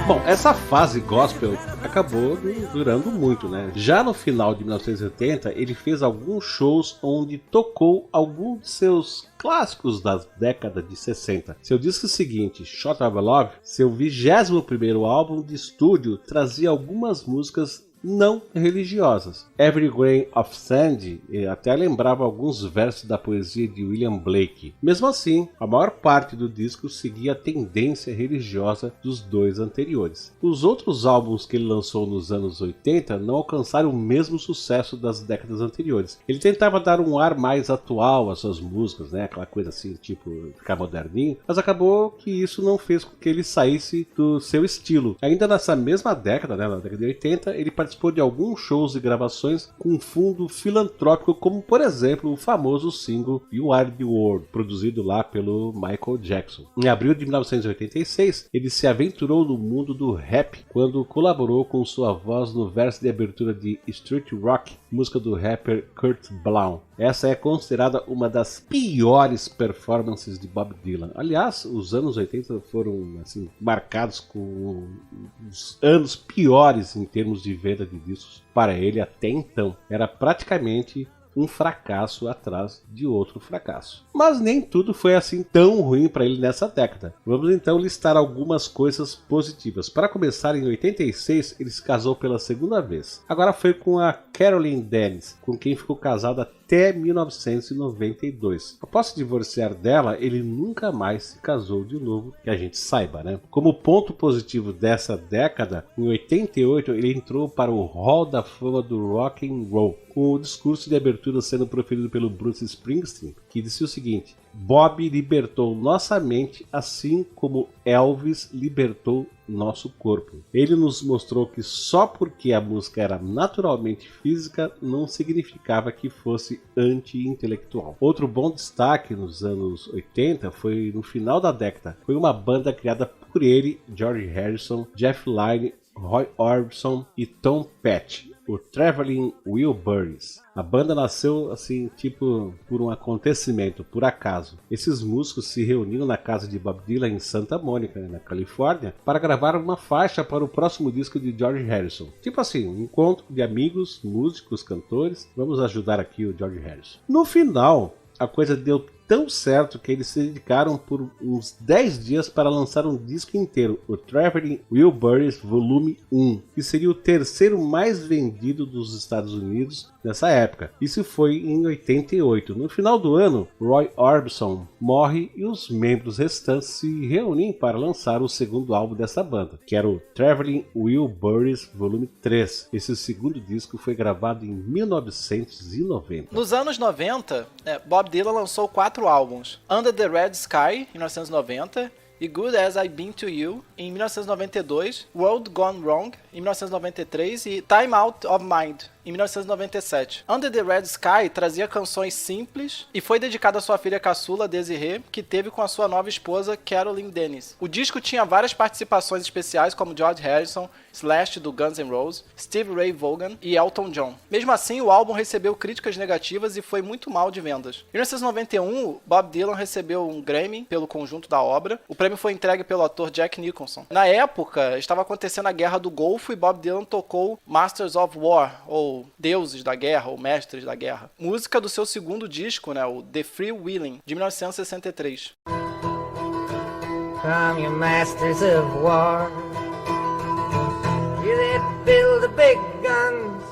Bom, essa fase gospel acabou durando muito, né? Já no final de 1980, ele fez alguns shows onde tocou alguns de seus clássicos da década de 60. Seu disco seguinte, Shot of Love, seu 21º álbum de estúdio, trazia algumas músicas não religiosas. Every Grain of Sand até lembrava alguns versos da poesia de William Blake. Mesmo assim, a maior parte do disco seguia a tendência religiosa dos dois anteriores. Os outros álbuns que ele lançou nos anos 80 não alcançaram o mesmo sucesso das décadas anteriores. Ele tentava dar um ar mais atual às suas músicas, né? Aquela coisa assim, tipo, ficar moderninho, mas acabou que isso não fez com que ele saísse do seu estilo. Ainda nessa mesma década, né, na década de 80, ele participou de alguns shows e gravações com fundo filantrópico, como por exemplo o famoso single You Are the World, produzido lá pelo Michael Jackson. Em abril de 1986, ele se aventurou no mundo do rap quando colaborou com sua voz no verso de abertura de Street Rock, música do rapper Kurt Blount. Essa é considerada uma das piores performances de Bob Dylan. Aliás, os anos 80 foram assim, marcados com os anos piores em termos de venda de discos para ele até então. Era praticamente um fracasso atrás de outro fracasso. Mas nem tudo foi assim tão ruim para ele nessa década. Vamos então listar algumas coisas positivas. Para começar, em 86 ele se casou pela segunda vez. Agora foi com a Caroline Dennis, com quem ficou casado até 1992. Após se divorciar dela, ele nunca mais se casou de novo, que a gente saiba, né? Como ponto positivo dessa década, em 88 ele entrou para o Hall da Fama do Rock and Roll, com o discurso de abertura sendo proferido pelo Bruce Springsteen, que disse o seguinte: Bob libertou nossa mente assim como Elvis libertou nosso corpo. Ele nos mostrou que só porque a música era naturalmente física não significava que fosse anti-intelectual. Outro bom destaque nos anos 80 foi no final da década. Foi uma banda criada por ele, George Harrison, Jeff Lynne, Roy Orbison e Tom Petty, o Traveling Wilburys. A banda nasceu assim, tipo, por um acontecimento, por acaso. Esses músicos se reuniram na casa de Bob Dylan em Santa Mônica, na Califórnia, para gravar uma faixa para o próximo disco de George Harrison. Tipo assim, um encontro de amigos, músicos, cantores. Vamos ajudar aqui o George Harrison. No final, a coisa deu tão certo que eles se dedicaram por uns 10 dias para lançar um disco inteiro, o Traveling Wilburys Volume 1, que seria o terceiro mais vendido dos Estados Unidos nessa época. Isso foi em 88. No final do ano, Roy Orbison morre e os membros restantes se reúnem para lançar o segundo álbum dessa banda, que era o Traveling Wilburys Volume 3. Esse segundo disco foi gravado em 1990. Nos anos 90, Bob Dylan lançou 4 álbuns: Under the Red Sky, em 1990, e Good As I've Been To You, em 1992, World Gone Wrong, em 1993, e Time Out of Mind, em 1997. Under the Red Sky trazia canções simples e foi dedicado à sua filha caçula, Desiree, que teve com a sua nova esposa, Caroline Dennis. O disco tinha várias participações especiais, como George Harrison, Slash do Guns N' Roses, Stevie Ray Vaughan e Elton John. Mesmo assim, o álbum recebeu críticas negativas e foi muito mal de vendas. Em 1991, Bob Dylan recebeu um Grammy pelo conjunto da obra. O prêmio foi entregue pelo ator Jack Nicholson. Na época, estava acontecendo a Guerra do Golfo e Bob Dylan tocou Masters of War, ou Deuses da Guerra, ou Mestres da Guerra. Música do seu segundo disco, o The Free Wheeling, de 1963. From your masters of war, you that build the big guns,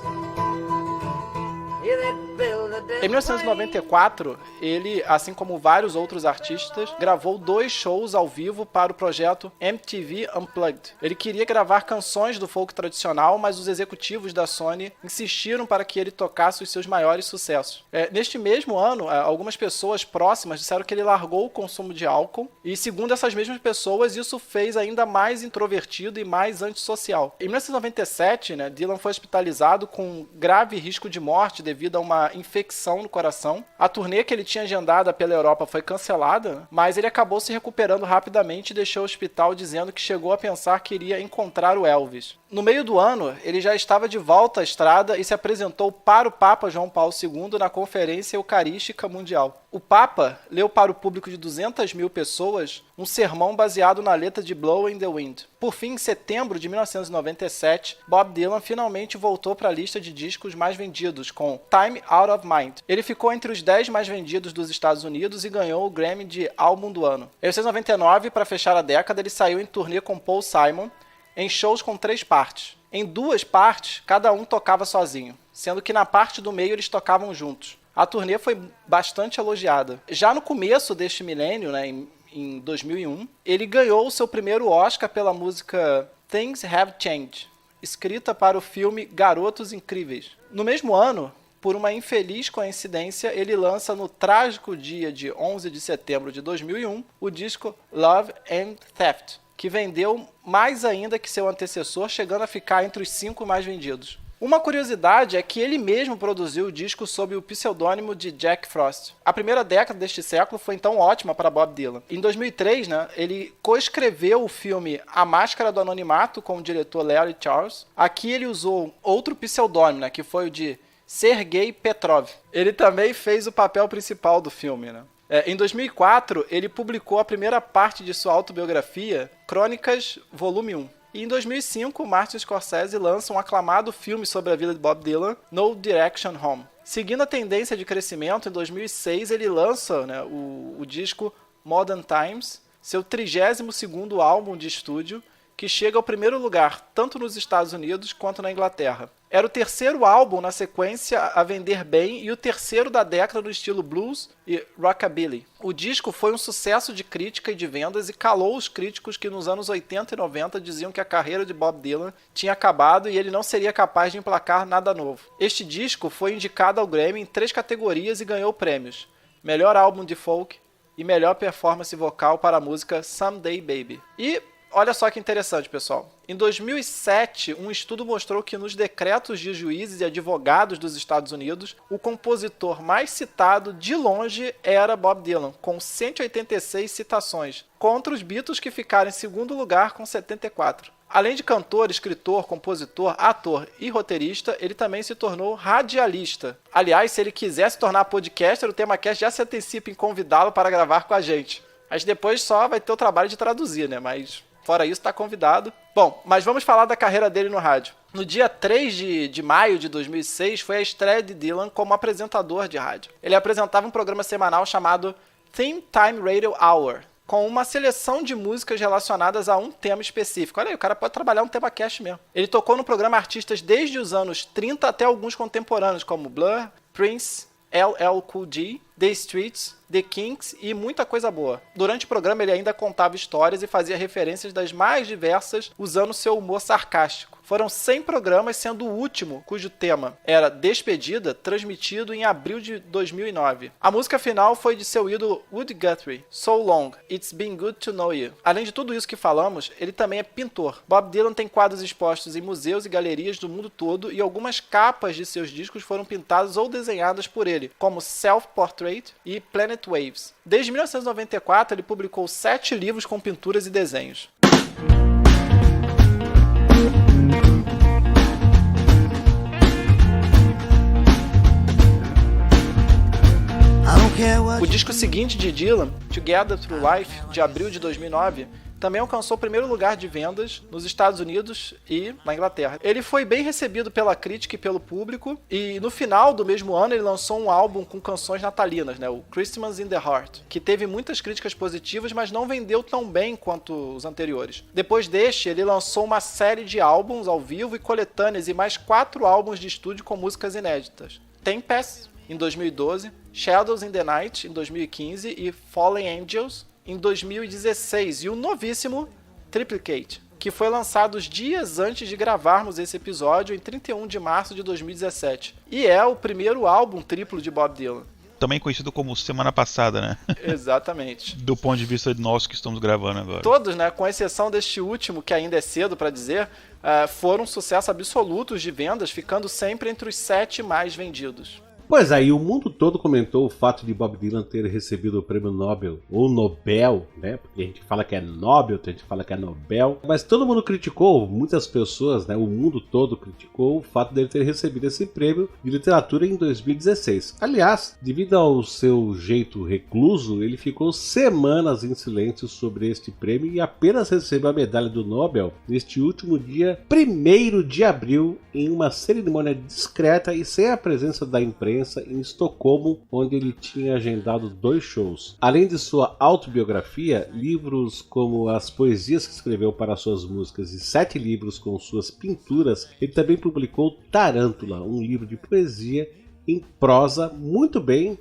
you that build the Em 1994, ele, assim como vários outros artistas, gravou 2 shows ao vivo para o projeto MTV Unplugged. Ele queria gravar canções do folk tradicional, mas os executivos da Sony insistiram para que ele tocasse os seus maiores sucessos. Neste mesmo ano, algumas pessoas próximas disseram que ele largou o consumo de álcool, e segundo essas mesmas pessoas, isso fez ainda mais introvertido e mais antissocial. Em 1997, Dylan foi hospitalizado com grave risco de morte devido a uma infecção no coração. A turnê que ele tinha agendada pela Europa foi cancelada, mas ele acabou se recuperando rapidamente e deixou o hospital dizendo que chegou a pensar que iria encontrar o Elvis. No meio do ano, ele já estava de volta à estrada e se apresentou para o Papa João Paulo II na Conferência Eucarística Mundial. O Papa leu para o público de 200 mil pessoas um sermão baseado na letra de Blowing the Wind. Por fim, em setembro de 1997, Bob Dylan finalmente voltou para a lista de discos mais vendidos com Time Out of Mind. Ele ficou entre os 10 mais vendidos dos Estados Unidos e ganhou o Grammy de Álbum do Ano. Em 1999, para fechar a década, ele saiu em turnê com Paul Simon, em shows com 3 partes. Em 2 partes, cada um tocava sozinho, sendo que na parte do meio eles tocavam juntos. A turnê foi bastante elogiada. Já no começo deste milênio, em 2001, ele ganhou o seu primeiro Oscar pela música Things Have Changed, escrita para o filme Garotos Incríveis. No mesmo ano, por uma infeliz coincidência, ele lança no trágico dia de 11 de setembro de 2001 o disco Love and Theft, que vendeu mais ainda que seu antecessor, chegando a ficar entre os 5 mais vendidos. Uma curiosidade é que ele mesmo produziu o disco sob o pseudônimo de Jack Frost. A primeira década deste século foi então ótima para Bob Dylan. Em 2003, ele coescreveu o filme A Máscara do Anonimato com o diretor Larry Charles. Aqui ele usou outro pseudônimo, que foi o de Sergei Petrov. Ele também fez o papel principal do filme. Em 2004, ele publicou a primeira parte de sua autobiografia, Crônicas, Volume 1. E em 2005, Martin Scorsese lança um aclamado filme sobre a vida de Bob Dylan, No Direction Home. Seguindo a tendência de crescimento, em 2006 ele lança, né, o disco Modern Times, seu 32º álbum de estúdio, que chega ao primeiro lugar tanto nos Estados Unidos quanto na Inglaterra. Era o terceiro álbum na sequência a vender bem e o terceiro da década no estilo blues e rockabilly. O disco foi um sucesso de crítica e de vendas e calou os críticos que nos anos 80 e 90 diziam que a carreira de Bob Dylan tinha acabado e ele não seria capaz de emplacar nada novo. Este disco foi indicado ao Grammy em 3 categorias e ganhou prêmios: Melhor Álbum de Folk e Melhor Performance Vocal para a música Someday Baby. E olha só que interessante, pessoal. Em 2007, um estudo mostrou que nos decretos de juízes e advogados dos Estados Unidos, o compositor mais citado de longe era Bob Dylan, com 186 citações, contra os Beatles, que ficaram em segundo lugar com 74. Além de cantor, escritor, compositor, ator e roteirista, ele também se tornou radialista. Aliás, se ele quiser se tornar podcaster, o TemaCast já se antecipa em convidá-lo para gravar com a gente. Mas depois só vai ter o trabalho de traduzir, né? Mas fora isso, está convidado. Bom, mas vamos falar da carreira dele no rádio. No dia 3 de maio de 2006, foi a estreia de Dylan como apresentador de rádio. Ele apresentava um programa semanal chamado Theme Time Radio Hour, com uma seleção de músicas relacionadas a um tema específico. Olha aí, o cara pode trabalhar um tema cast mesmo. Ele tocou no programa artistas desde os anos 30 até alguns contemporâneos, como Blur, Prince, LL Cool J, The Streets, The Kinks e muita coisa boa. Durante o programa ele ainda contava histórias e fazia referências das mais diversas usando seu humor sarcástico. Foram 100 programas, sendo o último, cujo tema era Despedida, transmitido em abril de 2009. A música final foi de seu ídolo Woody Guthrie, So Long, It's Been Good to Know You. Além de tudo isso que falamos, ele também é pintor. Bob Dylan tem quadros expostos em museus e galerias do mundo todo e algumas capas de seus discos foram pintadas ou desenhadas por ele, como Self Portrait e Planet Waves. Desde 1994, ele publicou 7 livros com pinturas e desenhos. O disco seguinte de Dylan, Together Through Life, de abril de 2009, também alcançou o primeiro lugar de vendas nos Estados Unidos e na Inglaterra. Ele foi bem recebido pela crítica e pelo público, e no final do mesmo ano ele lançou um álbum com canções natalinas, né, o Christmas in the Heart, que teve muitas críticas positivas, mas não vendeu tão bem quanto os anteriores. Depois deste, ele lançou uma série de álbuns ao vivo e coletâneas e mais 4 álbuns de estúdio com músicas inéditas. Tempest, em 2012, Shadows in the Night, em 2015 e Fallen Angels, em 2016, e o novíssimo Triplicate, que foi lançado os dias antes de gravarmos esse episódio, em 31 de março de 2017. E é o primeiro álbum triplo de Bob Dylan. Também conhecido como Semana Passada, né? Exatamente. Do ponto de vista de nós que estamos gravando agora. Todos, né, com exceção deste último, que ainda é cedo para dizer, foram sucesso absolutos de vendas, ficando sempre entre os 7 mais vendidos. Pois aí, o mundo todo comentou o fato de Bob Dylan ter recebido o prêmio Nobel, ou Nobel, né? Porque a gente fala que é Nobel, a gente fala que é Nobel. Mas todo mundo criticou, muitas pessoas, né? O mundo todo criticou o fato dele ter recebido esse prêmio de literatura em 2016. Aliás, devido ao seu jeito recluso, ele ficou semanas em silêncio sobre este prêmio e apenas recebeu a medalha do Nobel neste último dia 1º de abril, em uma cerimônia discreta e sem a presença da imprensa em Estocolmo, onde ele tinha agendado 2 shows. Além de sua autobiografia, livros como as poesias que escreveu para suas músicas e 7 livros com suas pinturas, ele também publicou Tarântula, um livro de poesia em prosa muito bem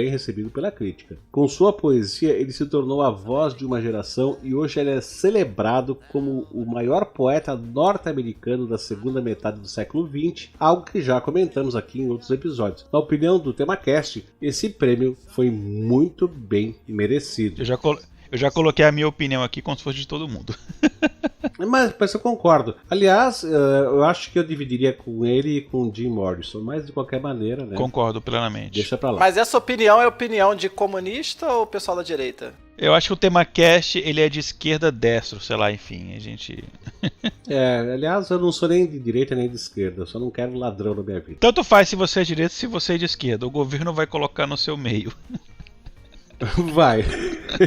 recebido pela crítica. Com sua poesia, ele se tornou a voz de uma geração e hoje ele é celebrado como o maior poeta norte-americano da segunda metade do século XX, algo que já comentamos aqui em outros episódios. Na opinião do TemaCast, esse prêmio foi muito bem merecido. Eu já coloquei a minha opinião aqui como se fosse de todo mundo. Mas eu concordo. Aliás, eu acho que eu dividiria com ele e com Jim Morrison, mas de qualquer maneira, né? Concordo plenamente. Deixa pra lá. Mas essa opinião é opinião de comunista ou pessoal da direita? Eu acho que o TemaCast, ele é de esquerda destro, sei lá, enfim, a gente... aliás, eu não sou nem de direita nem de esquerda, eu só não quero ladrão na minha vida. Tanto faz se você é de direita se você é de esquerda, o governo vai colocar no seu meio. Vai,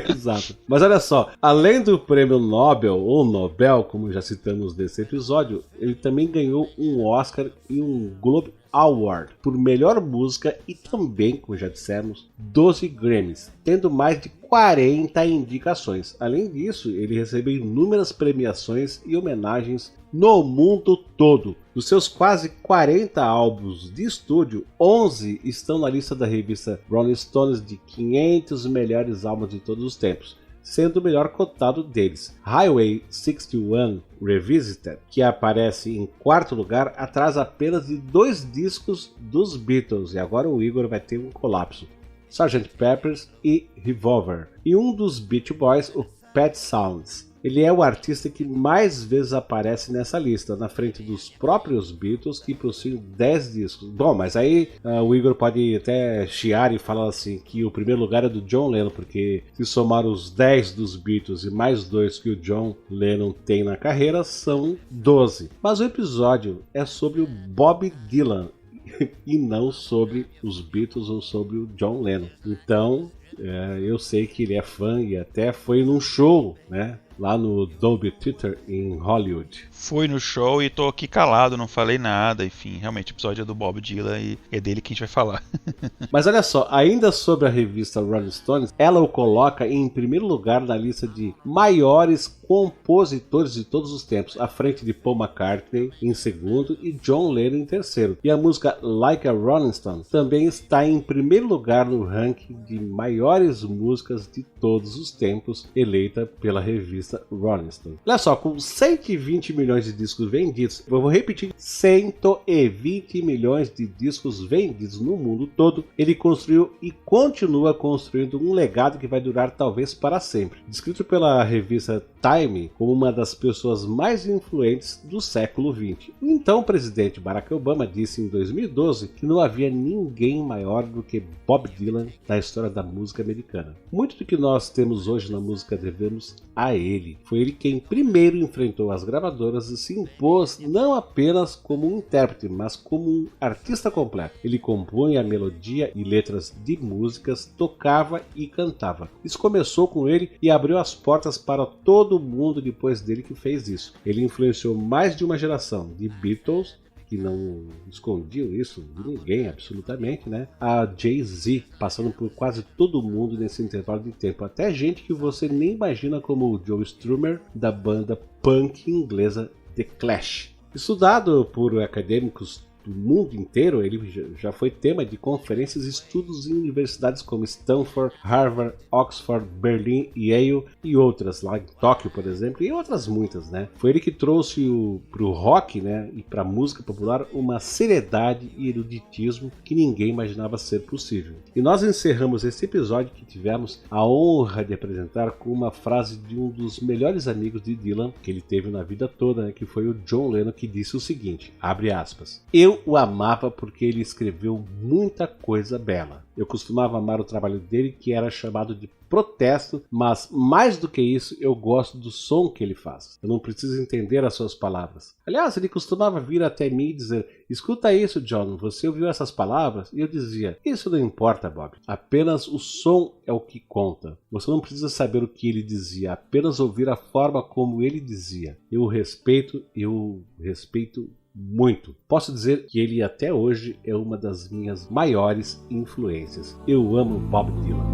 exato. Mas olha só, além do prêmio Nobel, ou Nobel, como já citamos nesse episódio, ele também ganhou um Oscar e um Globo Award por melhor música e também, como já dissemos, 12 Grammys, tendo mais de 40 indicações. Além disso, ele recebeu inúmeras premiações e homenagens no mundo todo. Dos seus quase 40 álbuns de estúdio, 11 estão na lista da revista Rolling Stones de 500 melhores álbuns de todos os tempos, sendo o melhor cotado deles, Highway 61 Revisited, que aparece em quarto lugar atrás apenas de 2 discos dos Beatles, e agora o Igor vai ter um colapso, Sgt. Pepper's e Revolver, e um dos Beach Boys, o Pet Sounds. Ele é o artista que mais vezes aparece nessa lista, na frente dos próprios Beatles, que possuem 10 discos. Bom, mas aí o Igor pode até chiar e falar assim que o primeiro lugar é do John Lennon, porque se somar os 10 dos Beatles e mais 2 que o John Lennon tem na carreira, são 12. Mas o episódio é sobre o Bob Dylan e não sobre os Beatles ou sobre o John Lennon. Então, eu sei que ele é fã e até foi num show, né? Lá no Dolby Theatre em Hollywood. Fui no show e tô aqui calado, não falei nada. Enfim, realmente o episódio é do Bob Dylan e é dele que a gente vai falar. Mas olha só, ainda sobre a revista Rolling Stones, ela o coloca em primeiro lugar na lista de maiores compositores de todos os tempos, à frente de Paul McCartney em segundo e John Lennon em terceiro. E a música Like a Rolling Stone também está em primeiro lugar no ranking de maiores músicas de todos os tempos, eleita pela revista Rolling Stone. Olha só, com 120 milhões de discos vendidos, eu vou repetir, 120 milhões de discos vendidos no mundo todo, ele construiu e continua construindo um legado que vai durar talvez para sempre. Descrito pela revista Time como uma das pessoas mais influentes do século XX. Então o presidente Barack Obama disse em 2012 que não havia ninguém maior do que Bob Dylan na história da música americana. Muito do que nós temos hoje na música devemos a ele. Foi ele quem primeiro enfrentou as gravadoras e se impôs não apenas como um intérprete, mas como um artista completo. Ele compunha a melodia e letras de músicas, tocava e cantava. Isso começou com ele e abriu as portas para todo mundo depois dele que fez isso. Ele influenciou mais de uma geração de Beatles, que não escondiam isso de ninguém absolutamente, né? A Jay-Z, passando por quase todo mundo nesse intervalo de tempo, até gente que você nem imagina, como o Joe Strummer da banda punk inglesa The Clash. Estudado por acadêmicos do mundo inteiro, ele já foi tema de conferências e estudos em universidades como Stanford, Harvard, Oxford, Berlim, Yale e outras, lá em Tóquio, por exemplo, e outras muitas, né? Foi ele que trouxe pro rock, né, e pra música popular uma seriedade e eruditismo que ninguém imaginava ser possível. E nós encerramos esse episódio que tivemos a honra de apresentar com uma frase de um dos melhores amigos de Dylan que ele teve na vida toda, né, que foi o John Lennon, que disse o seguinte, abre aspas, eu o amava porque ele escreveu muita coisa bela. Eu costumava amar o trabalho dele, que era chamado de protesto, mas mais do que isso, eu gosto do som que ele faz. Eu não preciso entender as suas palavras. Aliás, ele costumava vir até mim e dizer, escuta isso, John, você ouviu essas palavras? E eu dizia, isso não importa, Bob. Apenas o som é o que conta. Você não precisa saber o que ele dizia, apenas ouvir a forma como ele dizia. Eu o respeito muito. Posso dizer que ele até hoje é uma das minhas maiores influências. Eu amo Bob Dylan.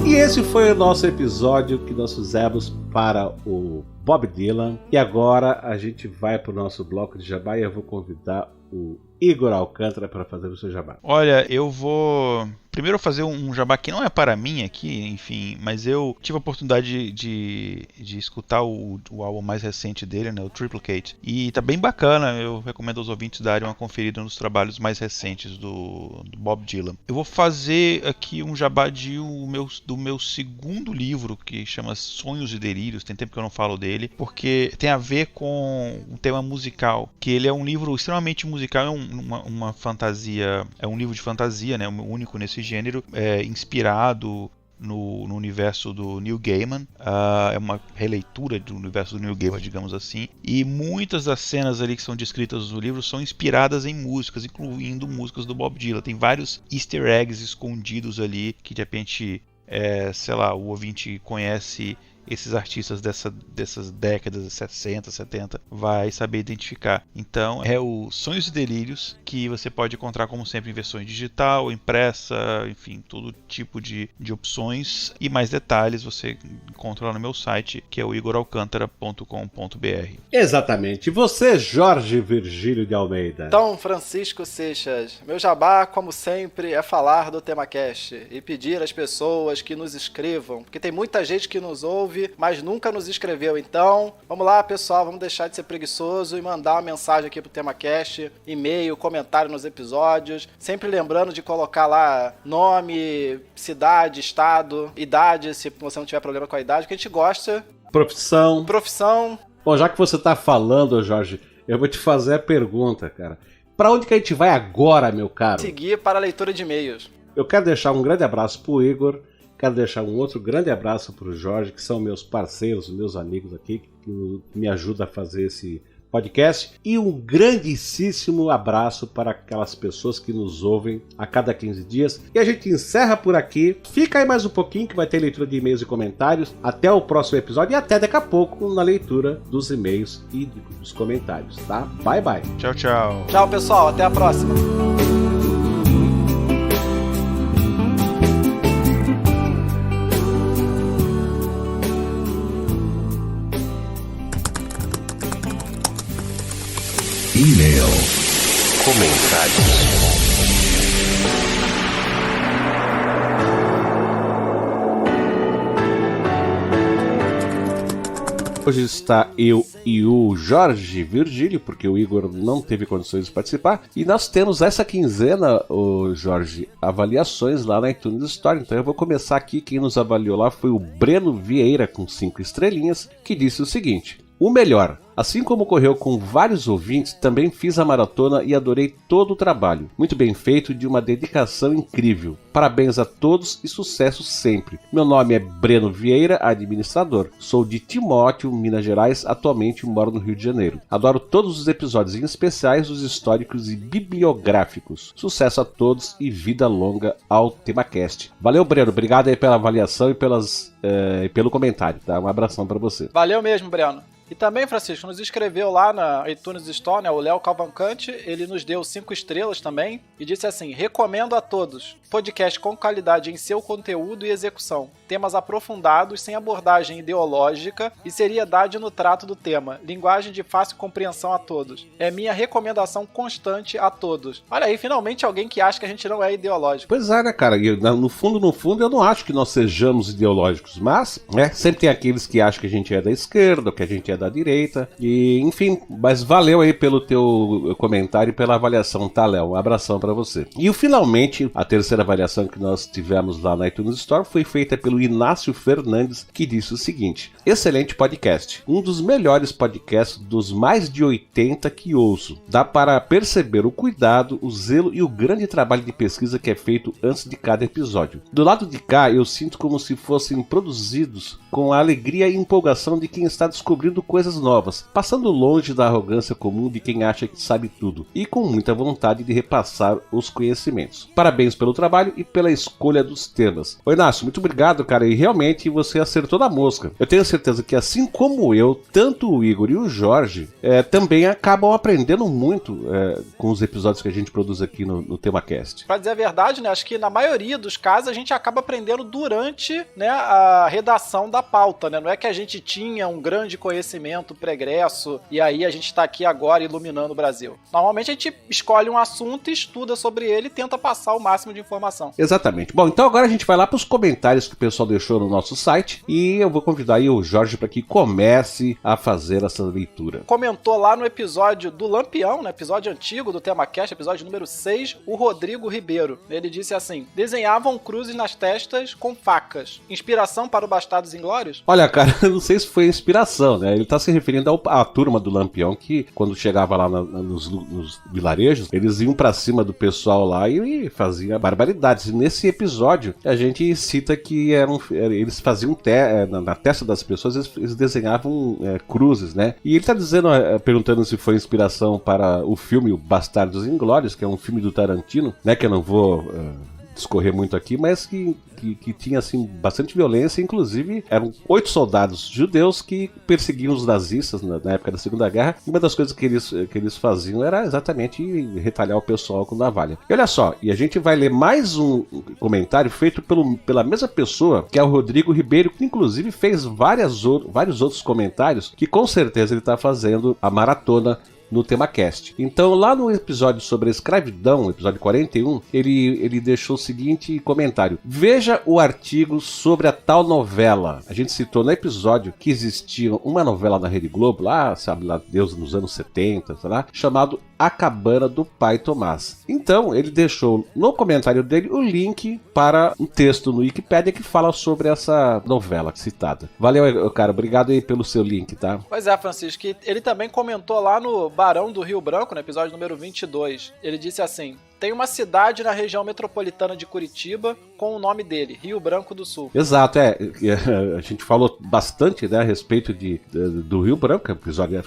E esse foi o nosso episódio que nós fizemos para o Bob Dylan. E agora a gente vai para o nosso bloco de jabá e eu vou convidar o Igor Alcântara para fazer o seu jabá. Olha, eu vou primeiro fazer um jabá que não é para mim aqui, enfim, mas eu tive a oportunidade de escutar o álbum mais recente dele, né, o Triplicate, e tá bem bacana. Eu recomendo aos ouvintes darem uma conferida nos trabalhos mais recentes do Bob Dylan. Eu vou fazer aqui um jabá do meu segundo livro, que chama Sonhos e Delírios. Tem tempo que eu não falo dele, porque tem a ver com um tema musical, que ele é um livro extremamente musical, é uma fantasia, é um livro de fantasia, né, o único nesse gênero, inspirado no universo do Neil Gaiman. É uma releitura do universo do Neil Gaiman, digamos assim, e muitas das cenas ali que são descritas no livro são inspiradas em músicas, incluindo músicas do Bob Dylan. Tem vários easter eggs escondidos ali que de repente sei lá, o ouvinte conhece esses artistas dessas décadas, 60, 70, vai saber identificar. Então, é o Sonhos e Delírios, que você pode encontrar, como sempre, em versões digital, impressa, enfim, todo tipo de opções. E mais detalhes você encontra lá no meu site, que é o igoralcantara.com.br. Exatamente. E você, Jorge Virgílio de Almeida? Então, Francisco Seixas, meu jabá, como sempre, é falar do TemaCast e pedir às pessoas que nos escrevam, porque tem muita gente que nos ouve, mas nunca nos escreveu. Então, vamos lá, pessoal, vamos deixar de ser preguiçoso e mandar uma mensagem aqui pro TemaCast, e-mail, comentário nos episódios, sempre lembrando de colocar lá nome, cidade, estado, idade, se você não tiver problema com a idade, que a gente gosta. Profissão. Bom, já que você tá falando, Jorge, eu vou te fazer a pergunta, cara. Pra onde que a gente vai agora, meu caro? Seguir para a leitura de e-mails. Eu quero deixar um grande abraço pro Igor. Quero deixar um outro grande abraço para o Jorge, que são meus parceiros, meus amigos aqui, que me ajudam a fazer esse podcast. E um grandíssimo abraço para aquelas pessoas que nos ouvem a cada 15 dias. E a gente encerra por aqui. Fica aí mais um pouquinho que vai ter leitura de e-mails e comentários. Até o próximo episódio e até daqui a pouco na leitura dos e-mails e dos comentários, tá? Bye, bye. Tchau, tchau. Tchau, pessoal. Até a próxima. E-mail. Comentários. Hoje está eu e o Jorge Virgílio, porque o Igor não teve condições de participar. E nós temos essa quinzena, o Jorge, avaliações lá na iTunes Store. Então eu vou começar aqui. Quem nos avaliou lá foi o Breno Vieira, com 5 estrelinhas, que disse o seguinte: o melhor. Assim como ocorreu com vários ouvintes, também fiz a maratona e adorei todo o trabalho. Muito bem feito e de uma dedicação incrível. Parabéns a todos e sucesso sempre. Meu nome é Breno Vieira, administrador. Sou de Timóteo, Minas Gerais, atualmente moro no Rio de Janeiro. Adoro todos os episódios, em especiais os históricos e bibliográficos. Sucesso a todos e vida longa ao TemaCast. Valeu, Breno. Obrigado aí pela avaliação e pelo comentário. Tá? Um abração para você. Valeu mesmo, Breno. E também, Francisco, nos escreveu lá na iTunes Store, né, o Léo Calvancante, ele nos deu 5 estrelas também, e disse assim: recomendo a todos, podcast com qualidade em seu conteúdo e execução, temas aprofundados, sem abordagem ideológica e seriedade no trato do tema, linguagem de fácil compreensão a todos. É minha recomendação constante a todos. Olha aí, finalmente alguém que acha que a gente não é ideológico. Pois é, né, cara? E, no fundo, eu não acho que nós sejamos ideológicos, mas, né, sempre tem aqueles que acham que a gente é da esquerda, ou que a gente é da direita, e enfim, mas valeu aí pelo teu comentário e pela avaliação, tá, Léo? Um abração pra você. E finalmente, a terceira avaliação que nós tivemos lá na iTunes Store foi feita pelo Inácio Fernandes, que disse o seguinte: excelente podcast, um dos melhores podcasts dos mais de 80 que ouço. Dá para perceber o cuidado, o zelo e o grande trabalho de pesquisa que é feito antes de cada episódio. Do lado de cá, eu sinto como se fossem produzidos com a alegria e empolgação de quem está descobrindo coisas novas, passando longe da arrogância comum de quem acha que sabe tudo, e com muita vontade de repassar os conhecimentos. Parabéns pelo trabalho e pela escolha dos temas. Ô Inácio, muito obrigado, cara, e realmente você acertou na mosca. Eu tenho certeza que, assim como eu, tanto o Igor e o Jorge também acabam aprendendo muito com os episódios que a gente produz aqui no TemaCast. Pra dizer a verdade, né, acho que na maioria dos casos a gente acaba aprendendo durante, né, a redação da pauta, né? Não é que a gente tinha um grande conhecimento pregresso e aí a gente está aqui agora iluminando o Brasil. Normalmente a gente escolhe um assunto, estuda sobre ele e tenta passar o máximo de informação. Exatamente. Bom, então agora a gente vai lá para os comentários que o pessoal deixou no nosso site e eu vou convidar aí o Jorge para que comece a fazer essa leitura. Comentou lá no episódio do Lampião, no episódio antigo do TemaCast, episódio número 6, o Rodrigo Ribeiro. Ele disse assim: desenhavam cruzes nas testas com facas. Inspiração para o Bastardos Inglórios? Olha, cara, eu não sei se foi inspiração, né? Ele tá se referindo à turma do Lampião, que quando chegava lá nos vilarejos, eles iam pra cima do pessoal lá e faziam barbaridades. E nesse episódio, a gente cita que eles faziam na testa das pessoas, eles desenhavam cruzes, né? E ele tá dizendo, perguntando se foi inspiração para o filme Bastardos Inglórios, que é um filme do Tarantino, né? Que eu não vou discorrer muito aqui, mas que tinha assim bastante violência, inclusive eram 8 soldados judeus que perseguiam os nazistas na época da Segunda Guerra, e uma das coisas que eles faziam era exatamente retalhar o pessoal com navalha. E olha só, e a gente vai ler mais um comentário feito pela mesma pessoa, que é o Rodrigo Ribeiro, que inclusive fez vários outros comentários, que com certeza ele está fazendo a maratona no TemaCast. Então, lá no episódio sobre a escravidão, episódio 41, ele deixou o seguinte comentário: veja o artigo sobre a tal novela. A gente citou no episódio que existia uma novela na Rede Globo, lá, sabe lá, Deus, nos anos 70, sei lá, chamado A Cabana do Pai Tomás. Então, ele deixou no comentário dele o link para um texto no Wikipedia que fala sobre essa novela citada. Valeu, cara, obrigado aí pelo seu link, tá? Pois é, Francisco, que ele também comentou lá no Barão do Rio Branco, no episódio número 22. Ele disse assim: tem uma cidade na região metropolitana de Curitiba com o nome dele, Rio Branco do Sul. Exato, a gente falou bastante, né, a respeito do Rio Branco, o episódio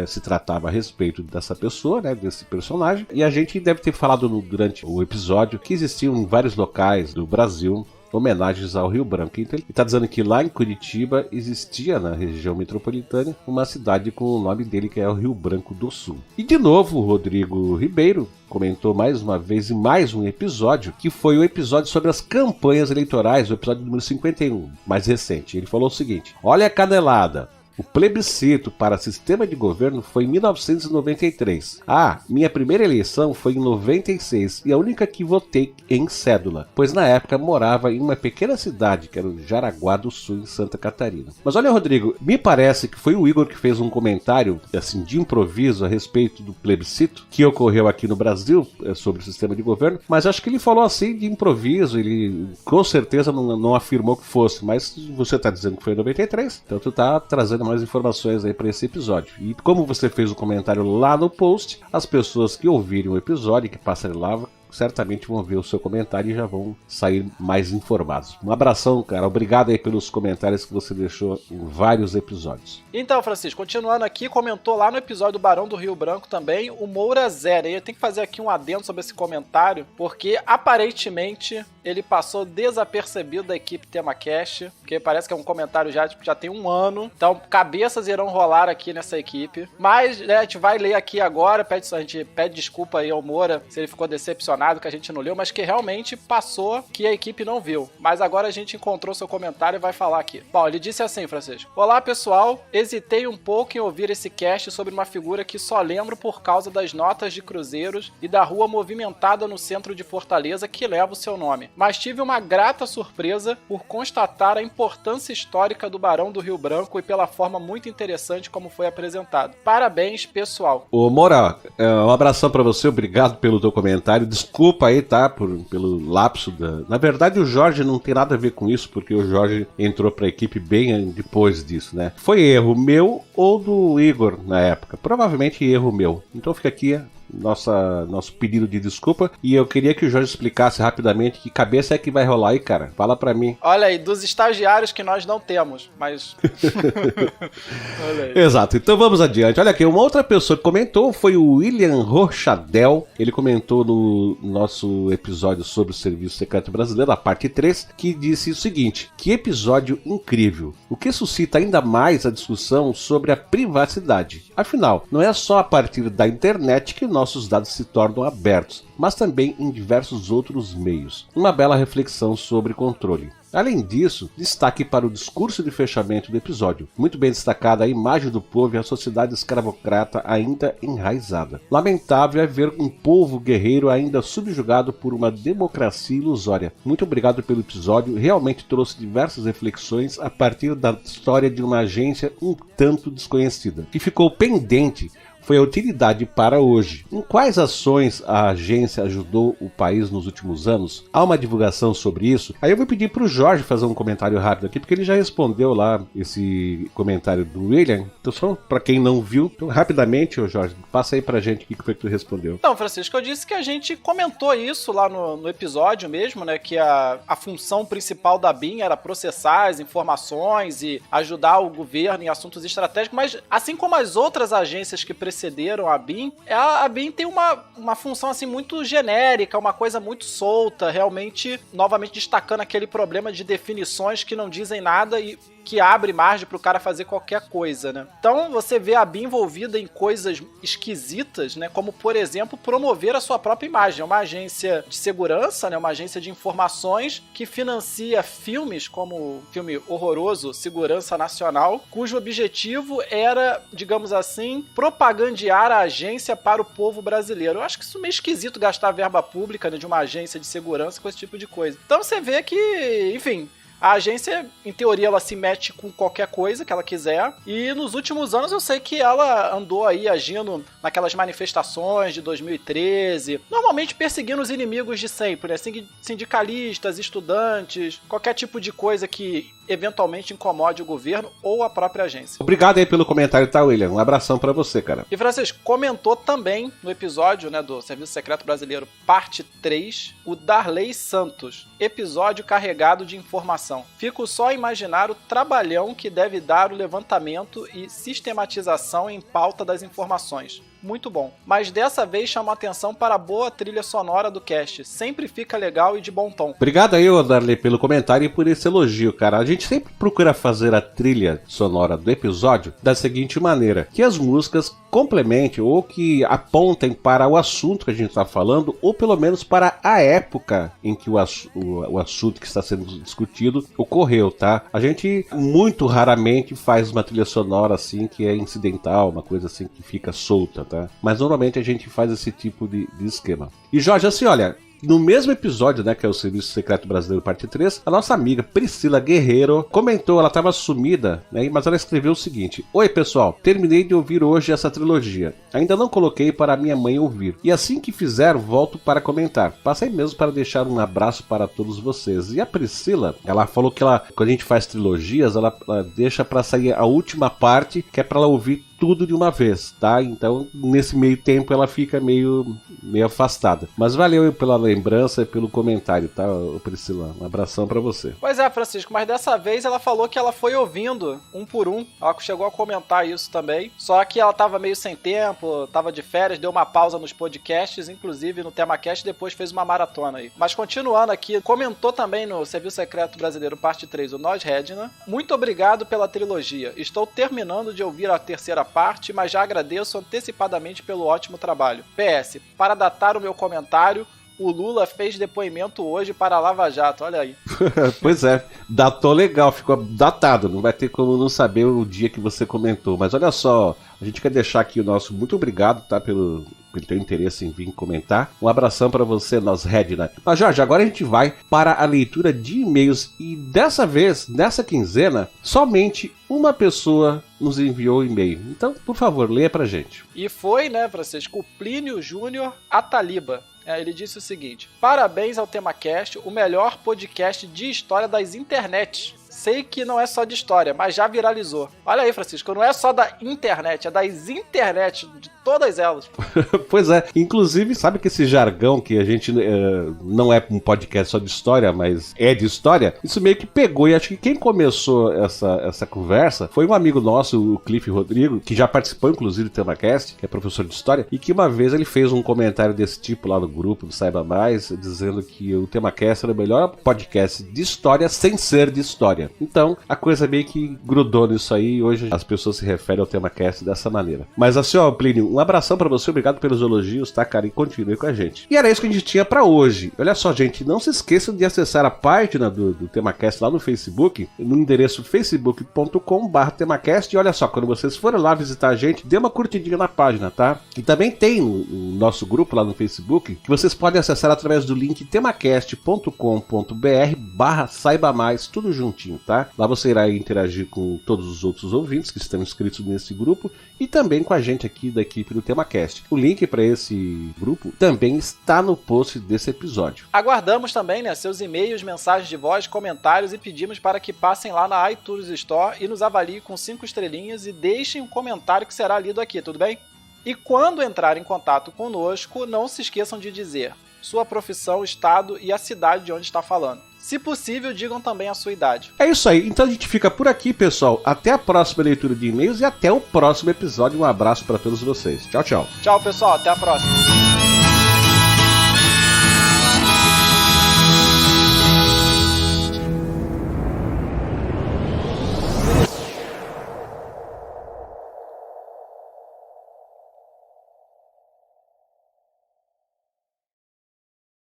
se tratava a respeito dessa pessoa, né, desse personagem, e a gente deve ter falado durante o episódio que existiam em vários locais do Brasil homenagens ao Rio Branco. Então ele está dizendo que lá em Curitiba existia, na região metropolitana, uma cidade com o nome dele, que é o Rio Branco do Sul. E de novo o Rodrigo Ribeiro comentou mais uma vez em mais um episódio, que foi o episódio sobre as campanhas eleitorais, o episódio número 51, mais recente. Ele falou o seguinte: olha a canelada. O plebiscito para sistema de governo foi em 1993. Minha primeira eleição foi em 96 e a única que votei em cédula, pois na época morava em uma pequena cidade, que era o Jaraguá do Sul, em Santa Catarina. Mas olha, Rodrigo, me parece que foi o Igor que fez um comentário, assim, de improviso a respeito do plebiscito que ocorreu aqui no Brasil sobre o sistema de governo, mas acho que ele falou assim de improviso, ele com certeza não afirmou que fosse, mas você está dizendo que foi em 93, então tu está trazendo mais informações aí para esse episódio. E como você fez o comentário lá no post, as pessoas que ouvirem o episódio, que passarem lá, certamente vão ver o seu comentário e já vão sair mais informados. Um abração, cara. Obrigado aí pelos comentários que você deixou em vários episódios. Então, Francisco, continuando aqui, comentou lá no episódio do Barão do Rio Branco também o Moura Zero. E eu tenho que fazer aqui um adendo sobre esse comentário, porque aparentemente ele passou desapercebido da equipe TemaCast, porque parece que é um comentário já tem um ano. Então, cabeças irão rolar aqui nessa equipe. Mas, né, a gente vai ler aqui agora, a gente pede desculpa aí ao Moura se ele ficou decepcionado que a gente não leu, mas que realmente passou que a equipe não viu. Mas agora a gente encontrou seu comentário e vai falar aqui. Bom, ele disse assim, Francisco: olá, pessoal. Hesitei um pouco em ouvir esse cast sobre uma figura que só lembro por causa das notas de cruzeiros e da rua movimentada no centro de Fortaleza que leva o seu nome. Mas tive uma grata surpresa por constatar a importância histórica do Barão do Rio Branco e pela forma muito interessante como foi apresentado. Parabéns, pessoal. Ô, Moura, um abração pra você, obrigado pelo teu comentário. Desculpa aí, tá, pelo lapso Na verdade, o Jorge não tem nada a ver com isso, porque o Jorge entrou pra equipe bem depois disso, né? Foi erro meu ou do Igor na época. Provavelmente erro meu. Então fica aqui nosso pedido de desculpa, e eu queria que o Jorge explicasse rapidamente que cabeça é que vai rolar aí, cara. Fala pra mim. Olha aí, dos estagiários que nós não temos, mas... Olha aí. Exato, então vamos adiante. Olha aqui, uma outra pessoa que comentou foi o William Rochadel. Ele comentou no nosso episódio sobre o Serviço Secreto Brasileiro, a parte 3, que disse o seguinte: que episódio incrível, o que suscita ainda mais a discussão sobre a privacidade. Afinal, não é só a partir da internet que nossos dados se tornam abertos, mas também em diversos outros meios. Uma bela reflexão sobre controle. Além disso, destaque para o discurso de fechamento do episódio. Muito bem destacada a imagem do povo e a sociedade escravocrata ainda enraizada. Lamentável é ver um povo guerreiro ainda subjugado por uma democracia ilusória. Muito obrigado pelo episódio, realmente trouxe diversas reflexões a partir da história de uma agência um tanto desconhecida, que ficou pendente. Foi a utilidade para hoje. Em quais ações a agência ajudou o país nos últimos anos? Há uma divulgação sobre isso? Aí eu vou pedir para o Jorge fazer um comentário rápido aqui, porque ele já respondeu lá esse comentário do William. Então, só para quem não viu, então, rapidamente, Jorge, passa aí pra gente o que foi que tu respondeu. Não, Francisco, eu disse que a gente comentou isso lá no episódio mesmo, né? Que a função principal da BIM era processar as informações e ajudar o governo em assuntos estratégicos, mas assim como as outras agências que precisavam antecederam a BIM, a BIM tem uma função assim muito genérica, uma coisa muito solta, realmente, novamente destacando aquele problema de definições que não dizem nada e que abre margem para o cara fazer qualquer coisa, né? Então você vê a BIM envolvida em coisas esquisitas, né? Como, por exemplo, promover a sua própria imagem. É uma agência de segurança, né? Uma agência de informações que financia filmes, como o filme horroroso Segurança Nacional, cujo objetivo era, digamos assim, propagandear a agência para o povo brasileiro. Eu acho que isso é meio esquisito gastar verba pública, né, de uma agência de segurança com esse tipo de coisa. Então você vê que, enfim, a agência, em teoria, ela se mete com qualquer coisa que ela quiser. E nos últimos anos eu sei que ela andou aí agindo naquelas manifestações de 2013, normalmente perseguindo os inimigos de sempre, né? Sindicalistas, estudantes, qualquer tipo de coisa que eventualmente incomode o governo ou a própria agência. Obrigado aí pelo comentário, tá, William? Um abração pra você, cara. E Francisco, comentou também no episódio, né, do Serviço Secreto Brasileiro, parte 3, o Darley Santos, episódio carregado de informação. Fico só a imaginar o trabalhão que deve dar o levantamento e sistematização em pauta das informações. Muito bom. Mas dessa vez chama atenção para a boa trilha sonora do cast. Sempre fica legal e de bom tom. Obrigado aí, Darley, pelo comentário e por esse elogio, cara. A gente sempre procura fazer a trilha sonora do episódio da seguinte maneira: que as músicas complementem ou que apontem para o assunto que a gente está falando, ou pelo menos para a época em que o assunto que está sendo discutido ocorreu, tá? A gente muito raramente faz uma trilha sonora assim que é incidental, uma coisa assim que fica solta, tá? Mas normalmente a gente faz esse tipo de esquema. E Jorge, assim, olha, no mesmo episódio, né, que é o Serviço Secreto Brasileiro parte 3, a nossa amiga Priscila Guerreiro comentou, ela estava sumida, né, mas ela escreveu o seguinte: Oi pessoal, terminei de ouvir hoje essa trilogia, ainda não coloquei para minha mãe ouvir, e assim que fizer, volto para comentar. Passei mesmo para deixar um abraço para todos vocês. E a Priscila, ela falou que quando a gente faz trilogias, ela deixa para sair a última parte, que é para ela ouvir tudo de uma vez, tá? Então, nesse meio tempo, ela fica meio afastada. Mas valeu pela lembrança e pelo comentário, tá, Priscila? Um abração pra você. Pois é, Francisco, mas dessa vez ela falou que ela foi ouvindo um por um. Ela chegou a comentar isso também. Só que ela tava meio sem tempo, tava de férias, deu uma pausa nos podcasts, inclusive no TemaCast, depois fez uma maratona aí. Mas continuando aqui, comentou também no Serviço Secreto Brasileiro parte 3, o Nós Redna. Muito obrigado pela trilogia. Estou terminando de ouvir a terceira parte, mas já agradeço antecipadamente pelo ótimo trabalho. PS, para datar o meu comentário, o Lula fez depoimento hoje para a Lava Jato, olha aí. Pois é, datou legal, ficou datado, não vai ter como não saber o dia que você comentou. Mas olha só, a gente quer deixar aqui o nosso muito obrigado, tá, pelo teu interesse em vir comentar. Um abração para você, Nós Redna. Mas Jorge, agora a gente vai para a leitura de e-mails e dessa vez, nessa quinzena, somente uma pessoa nos enviou e-mail. Então, por favor, leia pra gente. E foi, né, Francisco, Plínio Júnior Ataliba. Ele disse o seguinte: parabéns ao TemaCast, o melhor podcast de história das internets. Sei que não é só de história, mas já viralizou. Olha aí, Francisco, não é só da internet, é das internet, de todas elas. Pois é, inclusive, sabe que esse jargão que a gente não é um podcast só de história, mas é de história, isso meio que pegou, e acho que quem começou essa conversa foi um amigo nosso, o Cliff Rodrigo, que já participou inclusive do TemaCast, que é professor de história, e que uma vez ele fez um comentário desse tipo lá no grupo do Saiba Mais, dizendo que o TemaCast era o melhor podcast de história sem ser de história. Então, a coisa meio que grudou nisso aí, e hoje as pessoas se referem ao TemaCast dessa maneira. Mas assim, ó, Plínio, um abração pra você, obrigado pelos elogios, tá, cara? E continue com a gente. E era isso que a gente tinha pra hoje. Olha só, gente, não se esqueçam de acessar a página do TemaCast lá no Facebook, no endereço facebook.com/TemaCast. E olha só, quando vocês forem lá visitar a gente, dê uma curtidinha na página, tá? E também tem o nosso grupo lá no Facebook, que vocês podem acessar através do link temacast.com.br/saibamais, tudo juntinho, tá? Lá você irá interagir com todos os outros ouvintes que estão inscritos nesse grupo e também com a gente aqui da equipe do TemaCast. O link para esse grupo também está no post desse episódio. Aguardamos também, né, seus e-mails, mensagens de voz, comentários e pedimos para que passem lá na iTunes Store e nos avaliem com 5 estrelinhas e deixem um comentário que será lido aqui, tudo bem? E quando entrar em contato conosco, não se esqueçam de dizer sua profissão, estado e a cidade de onde está falando. Se possível, digam também a sua idade. É isso aí, então a gente fica por aqui, pessoal. Até a próxima leitura de e-mails e até o próximo episódio. Um abraço para todos vocês. Tchau, tchau. Tchau, pessoal. Até a próxima.